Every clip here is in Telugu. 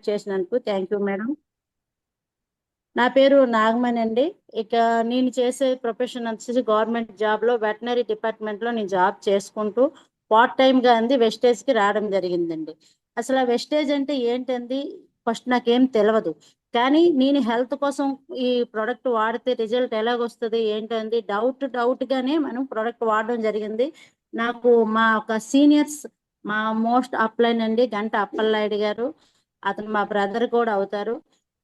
చేసినందుకు థ్యాంక్ యూ మేడం. నా పేరు నాగమణి అండి. ఇక నేను చేసే ప్రొఫెషన్ వచ్చేసి గవర్నమెంట్ జాబ్లో వెటనరీ డిపార్ట్మెంట్లో నేను జాబ్ చేసుకుంటూ పార్ట్ టైంగా అంది వెస్టేజ్కి రావడం జరిగిందండి. అసలు ఆ వెస్టేజ్ అంటే ఏంటంది ఫస్ట్ నాకేం తెలియదు. కానీ నేను హెల్త్ కోసం ఈ ప్రోడక్ట్ వాడితే రిజల్ట్ ఎలాగొస్తుంది ఏంటంది డౌట్గానే మనం ప్రోడక్ట్ వాడడం జరిగింది. నాకు మా ఒక సీనియర్స్, మా మోస్ట్ అప్లైన్ అండి గంట అప్పలనాయుడు గారు, అతను మా బ్రదర్ కూడా అవుతారు.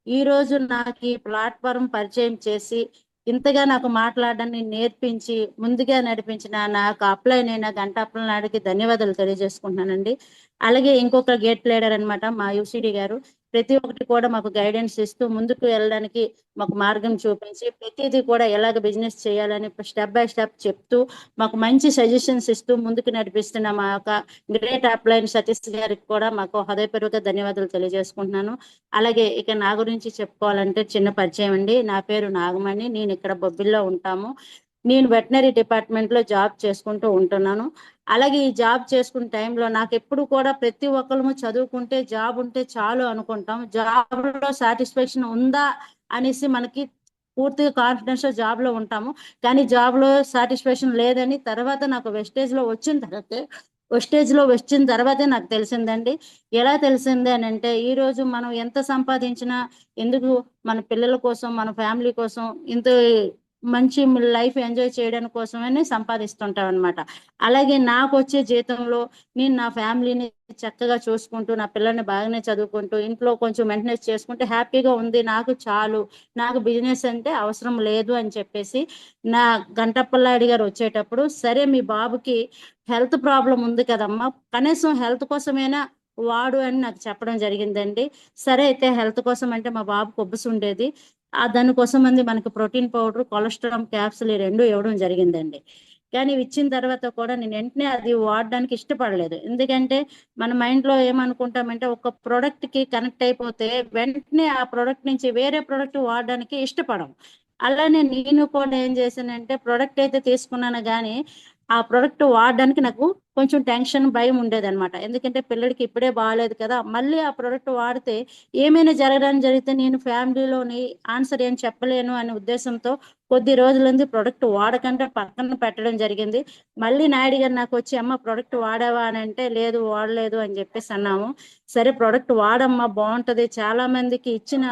ఈ రోజు నాకు ఈ ప్లాట్ఫారం పరిచయం చేసి ఇంతగా నాకు మాట్లాడడాన్ని నేర్పించి ముందుగా నడిపించిన నాకు అప్లైన్ అయిన గంట అప్పలనాయుడికి ధన్యవాదాలు తెలియజేసుకుంటున్నానండి. అలాగే ఇంకొక గేట్ లీడర్ అనమాట మా యూసిడి గారు, ప్రతి ఒక్కటి కూడా మాకు గైడెన్స్ ఇస్తూ ముందుకు వెళ్ళడానికి మాకు మార్గం చూపించి ప్రతిదీ కూడా ఎలాగ బిజినెస్ చేయాలని స్టెప్ బై స్టెప్ చెప్తూ మాకు మంచి సజెషన్స్ ఇస్తూ ముందుకు నడిపిస్తున్న మా యొక్క గ్రేట్ అప్లైన్ సతీష్ గారికి కూడా మాకు హృదయపూర్వక ధన్యవాదాలు తెలియజేసుకుంటున్నాను. అలాగే ఇక నా గురించి చెప్పుకోవాలంటే చిన్న పరిచయం అండి. నా పేరు నాగమణి. నేను ఇక్కడ బొబ్బిల్లో ఉంటాము. నేను వెటనరీ డిపార్ట్మెంట్లో జాబ్ చేసుకుంటూ ఉంటున్నాను. అలాగే ఈ జాబ్ చేసుకునే టైంలో నాకు ఎప్పుడు కూడా ప్రతి ఒక్కరు చదువుకుంటే జాబ్ ఉంటే చాలు అనుకుంటాం. జాబ్లో సాటిస్ఫాక్షన్ ఉందా అనేసి మనకి పూర్తిగా కాన్ఫిడెన్స్ జాబ్లో ఉంటాము. కానీ జాబ్లో సాటిస్ఫాక్షన్ లేదని తర్వాత నాకు వెస్టేజ్లో వచ్చిన తర్వాతే నాకు తెలిసిందండి. ఎలా తెలిసింది అని అంటే, ఈరోజు మనం ఎంత సంపాదించినా ఎందుకు మన పిల్లల కోసం మన ఫ్యామిలీ కోసం ఇంత మంచి లైఫ్ ఎంజాయ్ చేయడానికి కోసమని సంపాదిస్తుంటాం అనమాట. అలాగే నాకు వచ్చే జీతంలో నేను నా ఫ్యామిలీని చక్కగా చూసుకుంటూ నా పిల్లల్ని బాగానే చదువుకుంటూ ఇంట్లో కొంచెం మెయింటెనెన్స్ చేసుకుంటే హ్యాపీగా ఉంది, నాకు చాలు, నాకు బిజినెస్ అంటే అవసరం లేదు అని చెప్పేసి నా గంటప్పలాడి గారు వచ్చేటప్పుడు, సరే మీ బాబుకి హెల్త్ ప్రాబ్లం ఉంది కదమ్మా, కనీసం హెల్త్ కోసమైనా వాడు అని నాకు చెప్పడం జరిగిందండి. సరే అయితే హెల్త్ కోసం అంటే మా బాబు కొబ్బుసు ఉండేది, దానికోసం అంది మనకి ప్రోటీన్ పౌడర్, కొలెస్ట్రాల్ క్యాప్సుల్ ఈ రెండు ఇవ్వడం జరిగిందండి. కానీ ఇచ్చిన తర్వాత కూడా నేను వెంటనే అది వాడడానికి ఇష్టపడలేదు. ఎందుకంటే మన మైండ్లో ఏమనుకుంటామంటే ఒక ప్రోడక్ట్కి కనెక్ట్ అయిపోతే వెంటనే ఆ ప్రోడక్ట్ నుంచి వేరే ప్రోడక్ట్ వాడడానికి ఇష్టపడం. అలానే నేను కూడా ఏం చేశానంటే ప్రోడక్ట్ అయితే తీసుకున్నాను కానీ ఆ ప్రోడక్ట్ వాడడానికి నాకు కొంచెం టెన్షన్ భయం ఉండేదన్నమాట. ఎందుకంటే పిల్లడికి ఇప్పుడే బాగాలేదు కదా, మళ్ళీ ఆ ప్రోడక్ట్ వాడితే ఏమైనా జరగడానికి జరిగితే నేను ఫ్యామిలీలోని ఆన్సర్ ఏం చెప్పలేను అనే ఉద్దేశంతో కొద్ది రోజులంది ప్రోడక్ట్ వాడకంటే పక్కన పెట్టడం జరిగింది. మళ్ళీ నాయుడు గారు నాకు వచ్చి అమ్మ ప్రోడక్ట్ వాడావా అని అంటే లేదు వాడలేదు అని చెప్పేసి అన్నాము. సరే ప్రోడక్ట్ వాడమ్మా బాగుంటది, చాలా మందికి ఇచ్చిన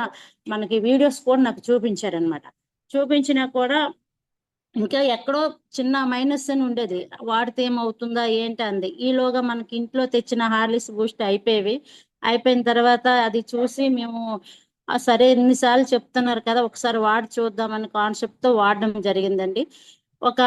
మనకి వీడియోస్ కూడా నాకు చూపించారనమాట. చూపించినా కూడా ఇంకా ఎక్కడో చిన్న మైనస్ అని ఉండేది, వాడితే ఏమవుతుందా ఏంటి అంది. ఈలోగా మనకి ఇంట్లో తెచ్చిన హార్లిక్స్ బూస్ట్ అయిపోయిన తర్వాత అది చూసి మేము సరే ఎన్నిసార్లు చెప్తున్నారు కదా ఒకసారి వాడి చూద్దామని కాన్సెప్ట్తో వాడడం జరిగిందండి. ఒక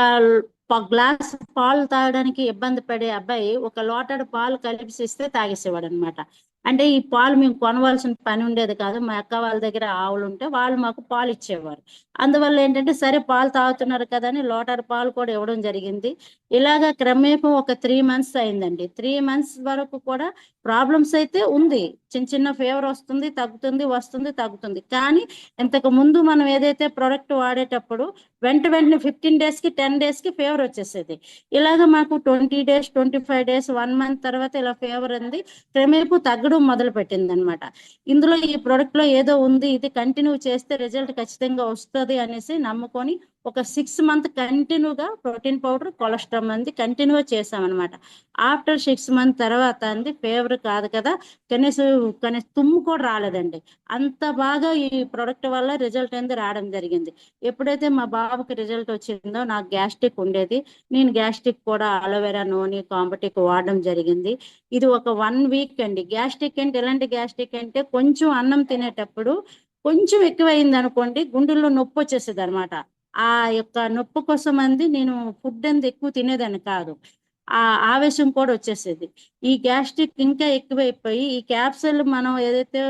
గ్లాస్ పాలు తాగడానికి ఇబ్బంది పడే అబ్బాయి ఒక లోటడు పాలు కలిపిసిస్తే తాగేసేవాడు అనమాట. అంటే ఈ పాలు మేము కొనవలసిన పని ఉండేది కాదు, మా అక్క వాళ్ళ దగ్గర ఆవులు ఉంటే వాళ్ళు మాకు పాలు ఇచ్చేవారు. అందువల్ల ఏంటంటే సరే పాలు తాగుతున్నారు కదా అని లోటారు పాలు కూడా ఇవ్వడం జరిగింది. ఇలాగా క్రమేపీ ఒక 3 months అయిందండి. 3 months వరకు కూడా ప్రాబ్లమ్స్ అయితే ఉంది, చిన్న చిన్న ఫీవర్ వస్తుంది తగ్గుతుంది, వస్తుంది తగ్గుతుంది. కానీ ఇంతకు ముందు మనం ఏదైతే ప్రోడక్ట్ వాడేటప్పుడు వెంటనే 15 daysకి 10 daysకి ఫీవర్ వచ్చేసేది. ఇలాగ మాకు 20 days 25 days 1 month తర్వాత ఇలా ఫీవర్ అంది క్రమేపీ తగ్గడం మొదలు పెట్టింది అనమాట. ఇందులో ఈ ప్రోడక్ట్ లో ఏదో ఉంది, ఇది కంటిన్యూ చేస్తే రిజల్ట్ ఖచ్చితంగా వస్తుంది అనేసి నమ్ముకొని ఒక 6 months కంటిన్యూగా ప్రోటీన్ పౌడర్, కొలెస్ట్రాల్ అంది కంటిన్యూ చేసామన్నమాట. ఆఫ్టర్ 6 months తర్వాత అంది ఫీవర్ కాదు కదా, కనీసం తుమ్ము కూడా రాలేదండి. అంత బాగా ఈ ప్రోడక్ట్ వల్ల రిజల్ట్ అనేది రావడం జరిగింది. ఎప్పుడైతే మా బాబుకి రిజల్ట్ వచ్చిందో నాకు గ్యాస్ట్రిక్ ఉండేది, నేను గ్యాస్ట్రిక్ కూడా అలోవెరా నూనె కాంబటిక్ వాడడం జరిగింది. ఇది ఒక 1 week అండి. గ్యాస్ట్రిక్ అంటే ఎలాంటి గ్యాస్ట్రిక్ అంటే కొంచెం అన్నం తినేటప్పుడు కొంచెం ఎక్కువైంది అనుకోండి గుండెల్లో నొప్పి వచ్చేసేది అనమాట. ఆ యొక్క నొప్పి కోసం అంది నేను ఫుడ్ అంత ఎక్కువ తినేదాన్ని కాదు, ఆ ఆవేశం కూడా వచ్చేసేది. ఈ గ్యాస్ట్రిక్ ఇంకా ఎక్కువైపోయి ఈ క్యాప్సూల్ మనం ఏదైతే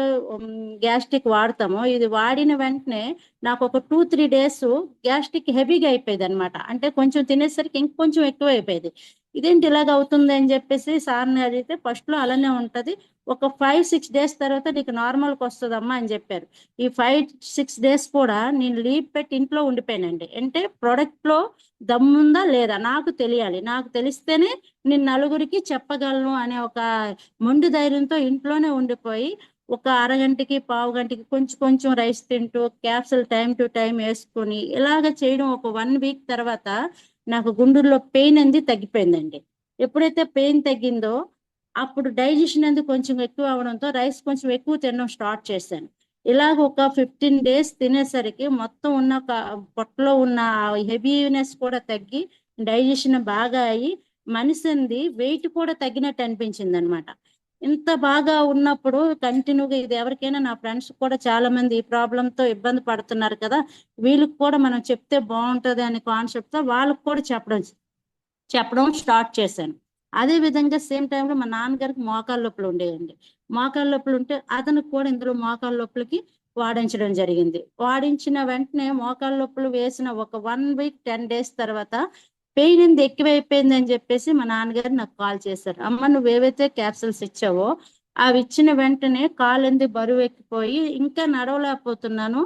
గ్యాస్ట్రిక్ వాడతామో ఇది వాడిన వెంటనే నాకు ఒక 2-3 days గ్యాస్ట్రిక్ హెవీగా అయిపోయేది అనమాట. అంటే కొంచెం తినేసరికి ఇంకొంచెం ఎక్కువ అయిపోయేది. ఇదేంటి ఇలాగ అవుతుంది అని చెప్పేసి సార్ని అడిగితే ఫస్ట్లో అలానే ఉంటుంది, ఒక 5-6 days తర్వాత నీకు నార్మల్కి వస్తుందమ్మా అని చెప్పారు. ఈ 5-6 days కూడా నేను లీవ్ పెట్టి ఇంట్లో ఉండిపోయానండి. అంటే ప్రోడక్ట్లో దమ్ముందా లేదా నాకు తెలియాలి, నాకు తెలిస్తేనే నేను నలుగురికి చెప్పగలను అనే ఒక మొండి ధైర్యంతో ఇంట్లోనే ఉండిపోయి ఒక అరగంటకి పావు గంటకి కొంచెం కొంచెం రైస్ తింటూ క్యాప్సూల్ టైం టు టైం వేసుకొని ఇలాగ చేయడం ఒక 1 వీక్ తర్వాత నాకు గుండెల్లో పెయిన్ అనేది తగ్గిపోయిందండి. ఎప్పుడైతే పెయిన్ తగ్గిందో అప్పుడు డైజెషన్ అనేది కొంచెం ఎక్కువ అవడంతో రైస్ కొంచెం ఎక్కువ తినడం స్టార్ట్ చేశాను. ఇలాగ ఒక 15 డేస్ తినేసరికి మొత్తం ఉన్న పొట్టలో ఉన్న హెవీనెస్ కూడా తగ్గి డైజెషన్ బాగా అయ్యి మనిషింది వెయిట్ కూడా తగ్గినట్టు అనిపించింది అనమాట. ఇంత బాగా ఉన్నప్పుడు కంటిన్యూగా ఇది ఎవరికైనా నా ఫ్రెండ్స్ కూడా చాలా మంది ఈ ప్రాబ్లంతో ఇబ్బంది పడుతున్నారు కదా, వీళ్ళకి కూడా మనం చెప్తే బాగుంటది అనే కాన్సెప్ట్ తో వాళ్ళకి కూడా చెప్పడం స్టార్ట్ చేశాను. అదే విధంగా సేమ్ టైంలో మా నాన్నగారికి మోకాళ్ళ నొప్పులు ఉండేయండి. మోకాళ్ళ నొప్పులు ఉంటే అతనికి కూడా ఇందులో మోకాళ్ళ నొప్పులకి వాడించడం జరిగింది. వాడించిన వెంటనే మోకాళ్ళ నొప్పులు వేసిన ఒక 1 వీక్ 10 డేస్ తర్వాత పెయిన్ ఎంత ఎక్కువైపోయింది అని చెప్పేసి మా నాన్నగారు నాకు కాల్ చేశారు. అమ్మ, నువ్వు ఏవైతే క్యాప్సూల్స్ ఇచ్చావో అవి ఇచ్చిన వెంటనే కాలు బరువు ఎక్కిపోయి ఇంకా నడవలేకపోతున్నాను.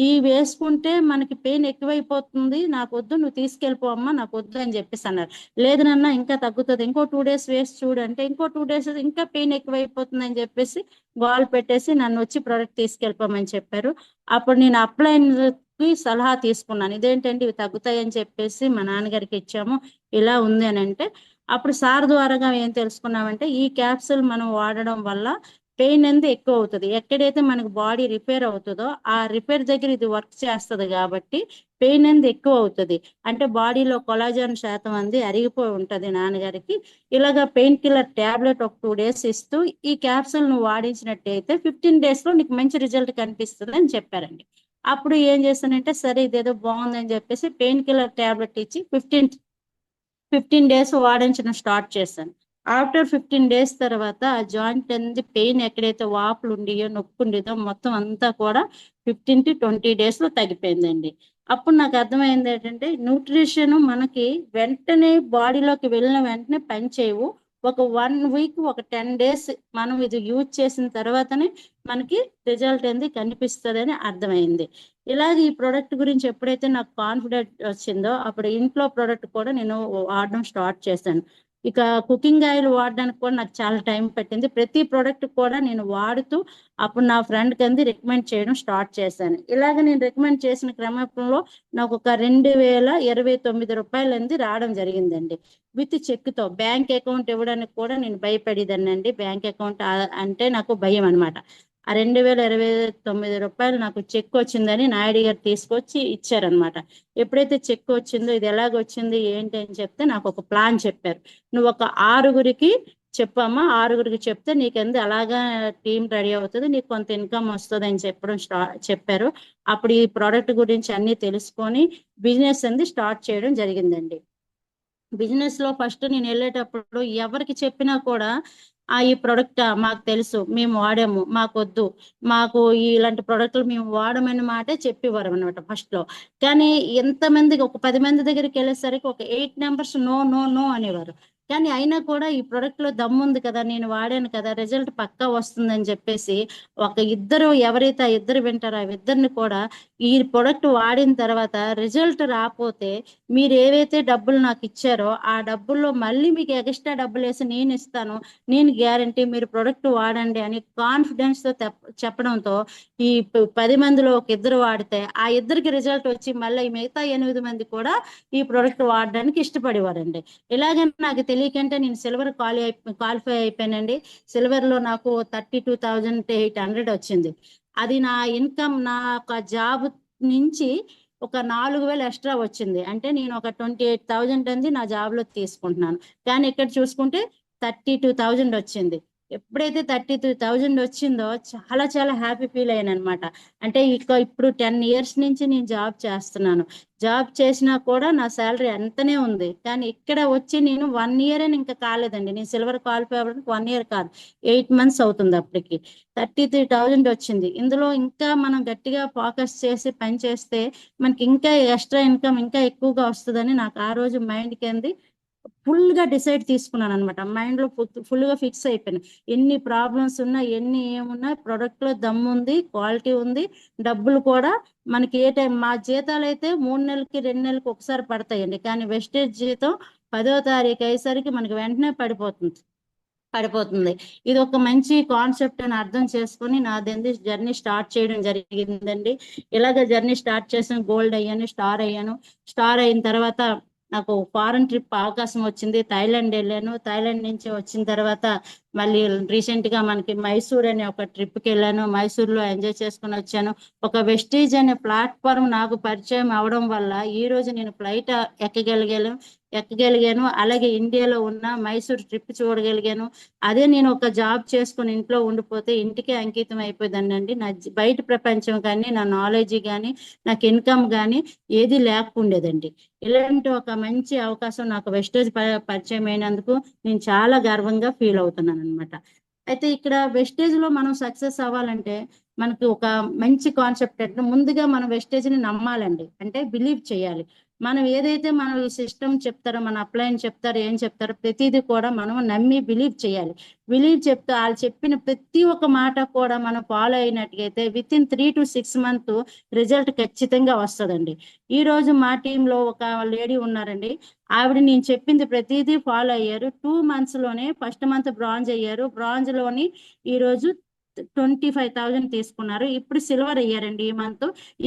ఈ వేసుకుంటే మనకి పెయిన్ ఎక్కువైపోతుంది, నాకు వద్దు, నువ్వు తీసుకెళ్ళిపో అమ్మా, నాకు వద్దు అని చెప్పేసి అన్నారు. లేదు నాన్న, ఇంకా తగ్గుతుంది, ఇంకో 2 డేస్ వేసి చూడు అంటే ఇంకో 2 డేస్ ఇంకా పెయిన్ ఎక్కువైపోతుంది అని చెప్పేసి గోల్ పెట్టేసి నన్ను వచ్చి ప్రోడక్ట్ తీసుకెళ్ళిపోమని చెప్పారు. అప్పుడు నేను అప్లైన్ కి సలహా తీసుకున్నాను. ఇదేంటండి ఇవి తగ్గుతాయి అని చెప్పేసి మా నాన్నగారికి ఇచ్చాము, ఇలా ఉంది అని అంటే అప్పుడు సార్ ద్వారాగా ఏం తెలుసుకున్నామంటే ఈ క్యాప్సూల్ మనం వాడడం వల్ల పెయిన్ అనేది ఎక్కువ అవుతుంది. ఎక్కడైతే మనకు బాడీ రిపేర్ అవుతుందో ఆ రిపేర్ దగ్గర ఇది వర్క్ చేస్తుంది కాబట్టి పెయిన్ అనేది ఎక్కువ అవుతుంది. అంటే బాడీలో కొలాజన్ శాతం అనేది అరిగిపోయి ఉంటది నాన్నగారికి. ఇలాగా పెయిన్ కిల్లర్ టాబ్లెట్ ఒక 2 డేస్ ఇస్తూ ఈ క్యాప్సూల్ నువ్వు వాడించినట్టయితే 15 డేస్ లో నీకు మంచి రిజల్ట్ కనిపిస్తుంది అని చెప్పారండి. అప్పుడు ఏం చేశానంటే సరే ఇదేదో బాగుందని చెప్పేసి పెయిన్ కిల్లర్ టాబ్లెట్ ఇచ్చి 15 డేస్ వాడించడం స్టార్ట్ చేశాను. ఆఫ్టర్ 15 డేస్ తర్వాత ఆ జాయింట్ అనేది పెయిన్ ఎక్కడైతే వాపులు ఉండియో నొప్పి ఉండేదో మొత్తం అంతా కూడా 15 to 20 డేస్ లో తగ్గిపోయిందండి. అప్పుడు నాకు అర్థమైంది ఏంటంటే న్యూట్రిషన్ మనకి వెంటనే బాడీలోకి వెళ్ళిన వెంటనే పని చేయవు. ఒక 1 వీక్ ఒక 10 డేస్ మనం ఇది యూజ్ చేసిన తర్వాతనే మనకి రిజల్ట్ అనేది కనిపిస్తుంది అని అర్థమైంది. ఇలాగే ఈ ప్రోడక్ట్ గురించి ఎప్పుడైతే నాకు కాన్ఫిడెంట్ వచ్చిందో అప్పుడు ఇంట్లో ప్రోడక్ట్ కూడా నేను వాడడం స్టార్ట్ చేశాను. ఇక కుకింగ్ ఆయిల్ వాడడానికి కూడా నాకు చాలా టైం పట్టింది. ప్రతి ప్రోడక్ట్ కూడా నేను వాడుతూ అప్పుడు నా ఫ్రెండ్ కింద రికమెండ్ చేయడం స్టార్ట్ చేశాను. ఇలాగ నేను రికమెండ్ చేసిన క్రమంలో నాకు ఒక 2029 రూపాయలు అనేది రావడం జరిగిందండి. విత్ చెక్ తో. బ్యాంక్ అకౌంట్ ఇవ్వడానికి కూడా నేను భయపడేదాన్నండి. బ్యాంక్ అకౌంట్ అంటే నాకు భయం అనమాట. ఆ 2029 రూపాయలు నాకు చెక్ వచ్చిందని నాయుడు గారు తీసుకొచ్చి ఇచ్చారనమాట. ఎప్పుడైతే చెక్ వచ్చిందో ఇది ఎలాగొచ్చింది ఏంటి అని చెప్తే నాకు ఒక ప్లాన్ చెప్పారు. నువ్వు ఒక 6గురికి చెప్పమ్మా, 6గురికి చెప్తే నీకెందు అలాగా టీం రెడీ అవుతుంది, నీకు కొంత ఇన్కమ్ వస్తుంది అని చెప్పారు. అప్పుడు ఈ ప్రోడక్ట్ గురించి అన్ని తెలుసుకొని బిజినెస్ అనేది స్టార్ట్ చేయడం జరిగిందండి. బిజినెస్ లో ఫస్ట్ నేను వెళ్ళేటప్పుడు ఎవరికి చెప్పినా కూడా ఈ ప్రొడక్ట్ మాకు తెలుసు, మేము వాడాము, మాకొద్దు, మాకు ఇలాంటి ప్రొడక్ట్లు మేము వాడమని మాటే చెప్పేవారు అనమాట ఫస్ట్ లో. కానీ ఎంతమందికి ఒక 10 మంది దగ్గరికి వెళ్ళేసరికి ఒక 8 మెంబర్స్ నో నో నో అనేవారు. కానీ అయినా కూడా ఈ ప్రొడక్ట్ లో దమ్ముంది కదా, నేను వాడాను కదా, రిజల్ట్ పక్కా వస్తుందని చెప్పేసి ఒక ఇద్దరు ఎవరైతే ఆ ఇద్దరు వింటారో ఆ ఇద్దరిని కూడా ఈ ప్రొడక్ట్ వాడిన తర్వాత రిజల్ట్ రాకపోతే మీరు ఏవైతే డబ్బులు నాకు ఇచ్చారో ఆ డబ్బుల్లో మళ్ళీ మీకు ఎక్స్ట్రా డబ్బులు వేసి నేను ఇస్తాను, నేను గ్యారంటీ, మీరు ప్రొడక్ట్ వాడండి అని కాన్ఫిడెన్స్ తో చెప్పడంతో ఈ 10 మందిలో ఒక ఇద్దరు వాడితే ఆ ఇద్దరికి రిజల్ట్ వచ్చి మళ్ళీ మిగతా 8 మంది కూడా ఈ ప్రొడక్ట్ వాడడానికి ఇష్టపడేవారండి. ఇలాగే నాకు తెలియకంటే నేను సిల్వర్ క్వాలిఫై అయిపోయానండి. సిల్వర్ లో నాకు 32,800 వచ్చింది. అది నా ఇన్కమ్, నా ఒక జాబ్ నుంచి ఒక 4,000 ఎక్స్ట్రా వచ్చింది. అంటే నేను ఒక 28,000 అంది నా జాబ్ లో తీసుకుంటున్నాను. కానీ ఇక్కడ చూసుకుంటే 32,000 వచ్చింది. ఎప్పుడైతే 32,000 వచ్చిందో చాలా చాలా హ్యాపీ ఫీల్ అయ్యాను అనమాట. అంటే ఇప్పుడు 10 ఇయర్స్ నుంచి నేను జాబ్ చేస్తున్నాను. జాబ్ చేసినా కూడా నా శాలరీ అంతనే ఉంది. కానీ ఇక్కడ వచ్చి నేను 1 ఇయర్ అని ఇంకా కాలేదండి. నేను సిల్వర్ క్వాలిఫై అవ్వడానికి 1 ఇయర్ కాదు, 8 మంత్స్ అవుతుంది అప్పటికి. 33,000 వచ్చింది. ఇందులో ఇంకా మనం గట్టిగా ఫోకస్ చేసి పని చేస్తే మనకి ఇంకా ఎక్స్ట్రా ఇన్కమ్ ఇంకా ఎక్కువగా వస్తుందని నాకు ఆ రోజు మైండ్కి అంది ఫుల్ గా డిసైడ్ తీసుకున్నాను అనమాట. మైండ్ లో ఫుల్ గా ఫిక్స్ అయిపోయాను. ఎన్ని ప్రాబ్లమ్స్ ఉన్నా ఎన్ని ఏమున్నా ప్రొడక్ట్ లో దమ్ము ఉంది, క్వాలిటీ ఉంది, డబ్బులు కూడా మనకి ఏ టైం, మా జీతాలు అయితే 3 నెలలకి 2 నెలలకి ఒకసారి పడతాయండి. కానీ వెస్టేజ్ జీతం 10వ తారీఖు అయ్యేసరికి మనకి వెంటనే పడిపోతుంది. పడిపోతుంది. ఇది ఒక మంచి కాన్సెప్ట్ అని అర్థం చేసుకొని నాదేంది జర్నీ స్టార్ట్ చేయడం జరిగిందండి. ఇలాగ జర్నీ స్టార్ట్ చేసాను, గోల్డ్ అయ్యాను, స్టార్ అయ్యాను. స్టార్ అయిన తర్వాత నాకు ఫారెన్ ట్రిప్ అవకాశం వచ్చింది. థాయిలాండ్ వెళ్ళాను. థాయిలాండ్ నుంచి వచ్చిన తర్వాత మళ్ళీ రీసెంట్ గా మనకి మైసూర్ అనే ఒక ట్రిప్కి వెళ్ళాను. మైసూర్లో ఎంజాయ్ చేసుకుని వచ్చాను. ఒక వెస్టీజ్ అనే ప్లాట్ఫామ్ నాకు పరిచయం అవడం వల్ల ఈ రోజు నేను ఫ్లైట్ ఎక్కగలిగాను. అలాగే ఇండియాలో ఉన్న మైసూర్ ట్రిప్ చూడగలిగాను. అదే నేను ఒక జాబ్ చేసుకుని ఇంట్లో ఉండిపోతే ఇంటికే అంకితం అయిపోయిందండి. నా బయట ప్రపంచం కానీ, నా నాలెడ్జ్ కానీ, నాకు ఇన్కమ్ కానీ ఏది లేకుండేదండి. ఇలాంటి ఒక మంచి అవకాశం నాకు వెస్టేజ్ పరిచయం అయినందుకు నేను చాలా గర్వంగా ఫీల్ అవుతున్నాను అనమాట. అయితే ఇక్కడ వెస్టేజ్ లో మనం సక్సెస్ అవ్వాలంటే మనకి ఒక మంచి కాన్సెప్ట్ అంటే ముందుగా మనం వెస్టేజ్ ని నమ్మాలండి. అంటే బిలీవ్ చేయాలి. మనం ఏదైతే మనం ఈ సిస్టమ్ చెప్తారో, మన అప్లైన్ చెప్తారో, ఏం చెప్తారో ప్రతిదీ కూడా మనం నమ్మి బిలీవ్ చేయాలి. బిలీవ్ చెప్తే వాళ్ళు చెప్పిన ప్రతి ఒక్క మాట కూడా మనం ఫాలో అయినట్టుగైతే within 3 to 6 months result ఖచ్చితంగా వస్తుందండి. ఈ రోజు మా టీంలో ఒక లేడీ ఉన్నారండి. ఆవిడ నేను చెప్పింది ప్రతిదీ ఫాలో అయ్యారు. 2 months లోనే ఫస్ట్ మంత్ బ్రాంజ్ అయ్యారు. బ్రాంజ్ లోని ఈ రోజు 25,000 తీసుకున్నారు. ఇప్పుడు సిల్వర్ అయ్యారండి.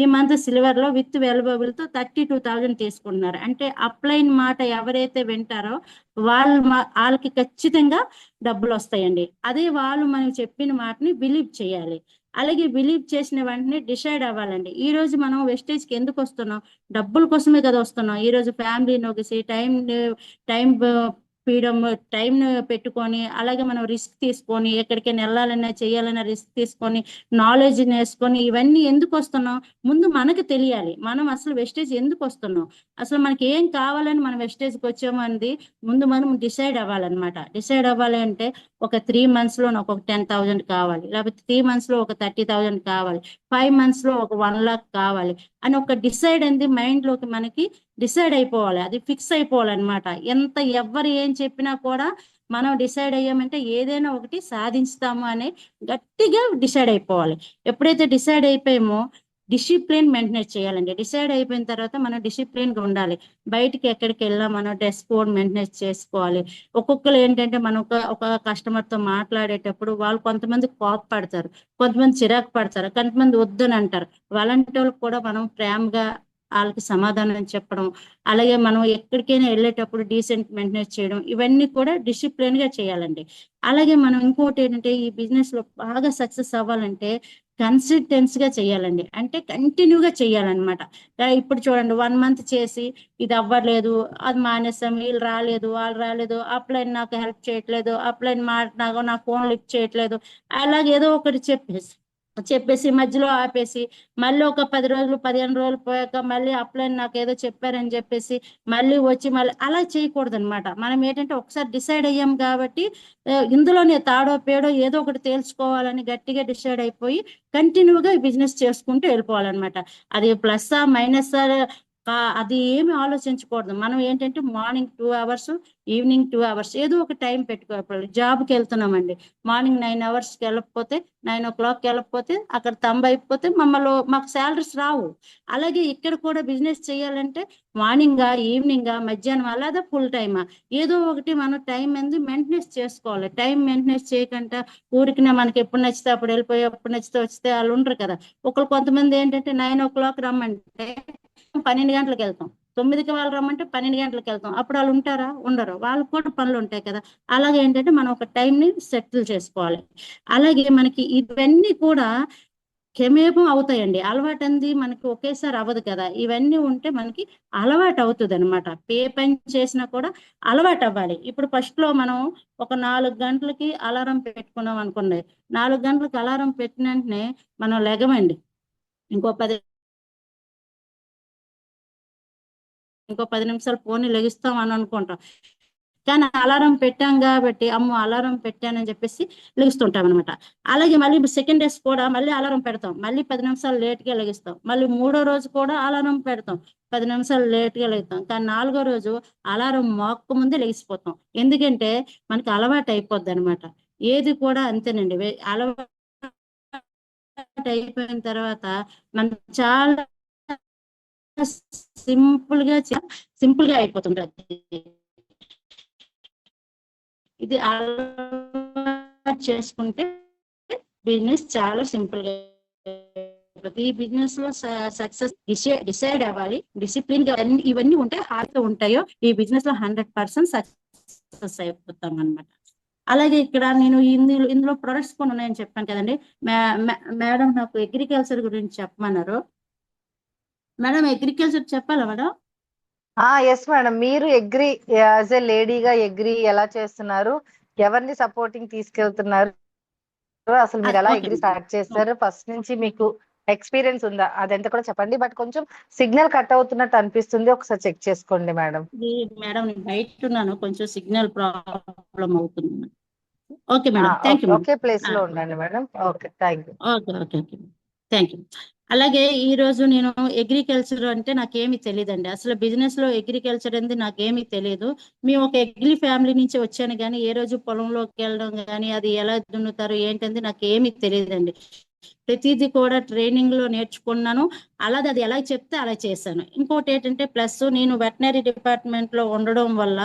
ఈ మంత్ సిల్వర్ లో విత్ వెల్బుల్ తో 32,000 తీసుకుంటున్నారు. అంటే అప్లైన్ మాట ఎవరైతే వింటారో వాళ్ళకి ఖచ్చితంగా డబ్బులు వస్తాయండి. అదే వాళ్ళు మనం చెప్పిన మాటని బిలీవ్ చేయాలి. అలాగే బిలీవ్ చేసిన వెంటనే డిసైడ్ అవ్వాలండి. ఈ రోజు మనం వెస్టేజ్ కి ఎందుకు వస్తున్నాం? డబ్బుల కోసమే కదా వస్తున్నాం. ఈ రోజు ఫ్యామిలీని ఒకసి టైం ఫ్రీడమ్ టైం పెట్టుకొని, అలాగే మనం రిస్క్ తీసుకొని ఎక్కడికైనా వెళ్ళాలన్నా చేయాలన్నా రిస్క్ తీసుకొని నాలెడ్జ్ నేర్చుకొని ఇవన్నీ ఎందుకు వస్తున్నాం? ముందు మనకు తెలియాలి. మనం అసలు వెస్టేజ్ ఎందుకు వస్తున్నాం, అసలు మనకి ఏం కావాలని మనం వెస్టేజ్కి వచ్చాము అనేది ముందు మనం డిసైడ్ అవ్వాలన్నమాట. డిసైడ్ అవ్వాలి అంటే ఒక 3 months లో నాకు ఒక 10,000 కావాలి, లేకపోతే 3 months లో ఒక 30,000 కావాలి, 5 months లో ఒక 1 lakh కావాలి అని ఒక డిసైడ్ అనేది మైండ్ లోకి మనకి డిసైడ్ అయిపోవాలి. అది ఫిక్స్ అయిపోవాలన్నమాట. ఎంత ఎవరు ఏం చెప్పినా కూడా మనం డిసైడ్ అయ్యామంటే ఏదైనా ఒకటి సాధిస్తాము అని గట్టిగా డిసైడ్ అయిపోవాలి. ఎప్పుడైతే డిసైడ్ అయిపోయామో డిసిప్లిన్ మెయింటైన్ చేయాలండి. డిసైడ్ అయిపోయిన తర్వాత మనం డిసిప్లిన్ గా ఉండాలి. బయటికి ఎక్కడికి వెళ్ళా మనం డ్రెస్ కోడ్ మెయింటైన్ చేసుకోవాలి. ఒక్కొక్కరు ఏంటంటే మనం ఒక కస్టమర్ తో మాట్లాడేటప్పుడు వాళ్ళు కొంతమంది కోపపడతారు, కొంతమంది చిరాకు పడతారు, కొంతమంది వద్దని అంటారు. అలాంటి వాళ్ళకి కూడా మనం ప్రేమగా వాళ్ళకి సమాధానం చెప్పడం, అలాగే మనం ఎక్కడికైనా వెళ్ళేటప్పుడు డీసెంట్ మెయింటెనెన్స్ చేయడం, ఇవన్నీ కూడా డిసిప్లిన్ గా చేయాలండి. అలాగే మనం ఇంకోటి ఏంటంటే ఈ బిజినెస్ లో బాగా సక్సెస్ అవ్వాలంటే కన్సిస్టెన్సీ గా చేయాలండి. అంటే కంటిన్యూగా చేయాలన్నమాట. ఇప్పుడు చూడండి 1 month చేసి ఇది అవ్వలేదు, అది మానేసాం, వీళ్ళు రాలేదు, వాళ్ళు రాలేదు, అప్లైన్ నాకు హెల్ప్ చేయట్లేదు, అప్లైన్ నా ఫోన్ లిఫ్ట్ చేయట్లేదు, అలాగే ఏదో ఒకటి చెప్పేసి మధ్యలో ఆపేసి మళ్ళీ ఒక 10 రోజులు 15 రోజులు పోయాక మళ్ళీ అప్లైన్ నాకు ఏదో చెప్పారని చెప్పేసి మళ్ళీ వచ్చి మళ్ళీ అలా చేయకూడదు అనమాట. మనం ఏంటంటే ఒకసారి డిసైడ్ అయ్యాం కాబట్టి ఇందులోనే తాడో పేడో ఏదో ఒకటి తేల్చుకోవాలని గట్టిగా డిసైడ్ అయిపోయి కంటిన్యూగా బిజినెస్ చేసుకుంటూ వెళ్ళిపోవాలన్నమాట. అది ప్లస్ మైనస్ అది ఏమి ఆలోచించకూడదు. మనం ఏంటంటే మార్నింగ్ 2 hours, ఈవినింగ్ 2 hours ఏదో ఒక టైం పెట్టుకోవాలి. జాబ్కి వెళ్తున్నామండి, మార్నింగ్ 9 hours వెళ్ళకపోతే 9 o'clock వెళ్ళకపోతే అక్కడ తంబ అయిపోతే మాకు శాలరీస్ రావు. అలాగే ఇక్కడ కూడా బిజినెస్ చేయాలంటే మార్నింగ్ ఈవినింగ్ మధ్యాహ్నం అలాగే ఫుల్ టైమా ఏదో ఒకటి మనం టైం అనేది మెయింటెనెన్స్ చేసుకోవాలి. టైం మెయింటెనెన్స్ చేయకుండా ఊరికినే మనకి ఎప్పుడు నచ్చితే అప్పుడు వెళ్ళిపోయి ఎప్పుడు నచ్చితే వస్తే వాళ్ళు ఉండరు కదా. కొంతమంది ఏంటంటే 9 o'clock రమ్మంటే 12 గంటలకు వెళ్తాం, 9కి వాళ్ళు రమ్మంటే 12 గంటలకు వెళ్తాం. అప్పుడు వాళ్ళు ఉంటారా? ఉండరు. వాళ్ళకి కూడా పనులు ఉంటాయి కదా. అలాగే ఏంటంటే మనం ఒక టైం ని సెటిల్ చేసుకోవాలి. అలాగే మనకి ఇవన్నీ కూడా క్షమేపం అవుతాయండి. అలవాటు అంది మనకి ఒకేసారి అవ్వదు కదా. ఇవన్నీ ఉంటే మనకి అలవాటు అవుతుంది అనమాట. ఏ పని చేసినా కూడా అలవాటు అవ్వాలి. ఇప్పుడు ఫస్ట్ లో మనం ఒక 4 గంటలకి అలారం పెట్టుకున్నాం అనుకోండి, 4 గంటలకు అలారం పెట్టిన వెంటనే మనం లెగమండి. ఇంకో 10 నిమిషాలు ఫోన్ లెగిస్తాం అని అనుకుంటాం. కానీ అలారం పెట్టాం కాబట్టి అమ్మో అలారం పెట్టానని చెప్పేసి లెగుస్తుంటాం అనమాట. అలాగే మళ్ళీ సెకండ్ డేస్ కూడా మళ్ళీ అలారం పెడతాం, మళ్ళీ 10 నిమిషాలు లేట్గా లెగిస్తాం. మళ్ళీ 3వ రోజు కూడా అలారం పెడతాం, 10 నిమిషాలు లేట్గా లెగుతాం. కానీ 4వ రోజు అలారం మోక్క ముందే లెగిసిపోతాం. ఎందుకంటే మనకి అలవాటు అయిపోద్ది అనమాట. ఏది కూడా అంతేనండి. అలవాటు అయిపోయిన తర్వాత మనం చాలా సింపుల్ గా అయిపోతుంటది. ఇది అలవాటు చేసుకుంటే బిజినెస్ చాలా సింపుల్ గా ఈ బిజినెస్ లో సక్సెస్ డిసైడ్ అవ్వాలి, డిసిప్లిన్ గా ఇవన్నీ ఉంటే హార్ట్ ఉంటాయో ఈ బిజినెస్ లో 100% సక్సెస్ అయిపోతాం అనమాట. అలాగే ఇక్కడ నేను ఇందులో ప్రొడక్ట్స్ కొన్ని ఉన్నాయని చెప్పాను కదండి. మేడం నాకు అగ్రికల్చర్ గురించి చెప్పమన్నారు. మేడం అగ్రికల్చర్ చెప్పాలా మేడం? ఎస్ మేడం, మీరు అగ్రి యాజ్ ఎ లేడీగా అగ్రి ఎలా చేస్తున్నారు, ఎవరిని సపోర్టింగ్ తీసుకెళ్తున్నారు, అసలు మీరు ఎలా అగ్రి స్టార్ట్ చేస్తారు, ఫస్ట్ నుంచి మీకు ఎక్స్పీరియన్స్ ఉందా, అదంతా కూడా చెప్పండి. బట్ కొంచెం సిగ్నల్ కట్ అవుతున్నట్టు అనిపిస్తుంది, ఒకసారి చెక్ చేసుకోండి మేడం. మేడం నేను బయట ఉన్నాను, కొంచెం సిగ్నల్ ప్రాబ్లం అవుతుంది. Okay madam, thank you. Okay place లో ఉండండి madam. Okay, thank you. Okay okay okay thank you. అలాగే ఈ రోజు నేను అగ్రికల్చర్ అంటే నాకేమీ తెలియదండి. అసలు బిజినెస్ లో అగ్రికల్చర్ అనేది నాకేమీ తెలియదు. మేము ఒక అగ్రి ఫ్యామిలీ నుంచి వచ్చాను, కానీ ఏ రోజు పొలంలోకి వెళ్ళడం కానీ అది ఎలా దున్నుతారు ఏంటంది నాకేమీ తెలియదండి. ప్రతిదీ కూడా ట్రైనింగ్ లో నేర్చుకున్నాను, అలాగే అది ఎలా చెప్తే అలా చేశాను. ఇంకోటి ఏంటంటే ప్లస్ నేను వెటనరీ డిపార్ట్మెంట్ లో ఉండడం వల్ల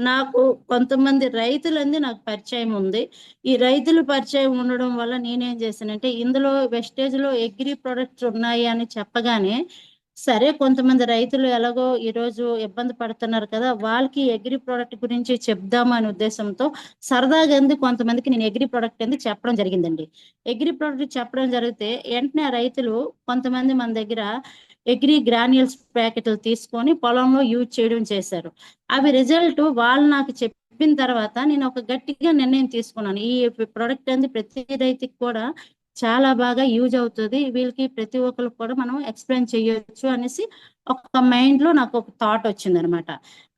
నాకు కొంతమంది రైతులంది నాకు పరిచయం ఉంది. ఈ రైతులు పరిచయం ఉండడం వల్ల నేనేం చేశానంటే ఇందులో వెస్టేజ్ లో అగ్రి ప్రొడక్ట్స్ ఉన్నాయి అని చెప్పగానే, సరే కొంతమంది రైతులు ఎలాగో ఈరోజు ఇబ్బంది పడుతున్నారు కదా, వాళ్ళకి అగ్రి ప్రోడక్ట్ గురించి చెప్దాము అనే ఉద్దేశంతో సరదాగా ఎందుకు కొంతమందికి నేను అగ్రి ప్రోడక్ట్ ఎందుకు చెప్పడం జరిగిందండి. అగ్రి ప్రోడక్ట్ చెప్పడం జరిగితే వెంటనే ఆ రైతులు కొంతమంది మన దగ్గర అగ్రి గ్రాన్యూల్స్ ప్యాకెట్లు తీసుకొని పొలంలో యూజ్ చేయడం చేశారు. అవి రిజల్ట్ వాళ్ళు నాకు చెప్పిన తర్వాత నేను ఒక గట్టిగా నిర్ణయం తీసుకున్నాను, ఈ ప్రోడక్ట్ అనేది ప్రతి రైతుకి కూడా చాలా బాగా యూజ్ అవుతుంది, వీళ్ళకి ప్రతి ఒక్కరికి కూడా మనం ఎక్స్ప్లెయిన్ చేయొచ్చు అనేసి ఒక మైండ్ లో నాకు ఒక థాట్ వచ్చింది అనమాట.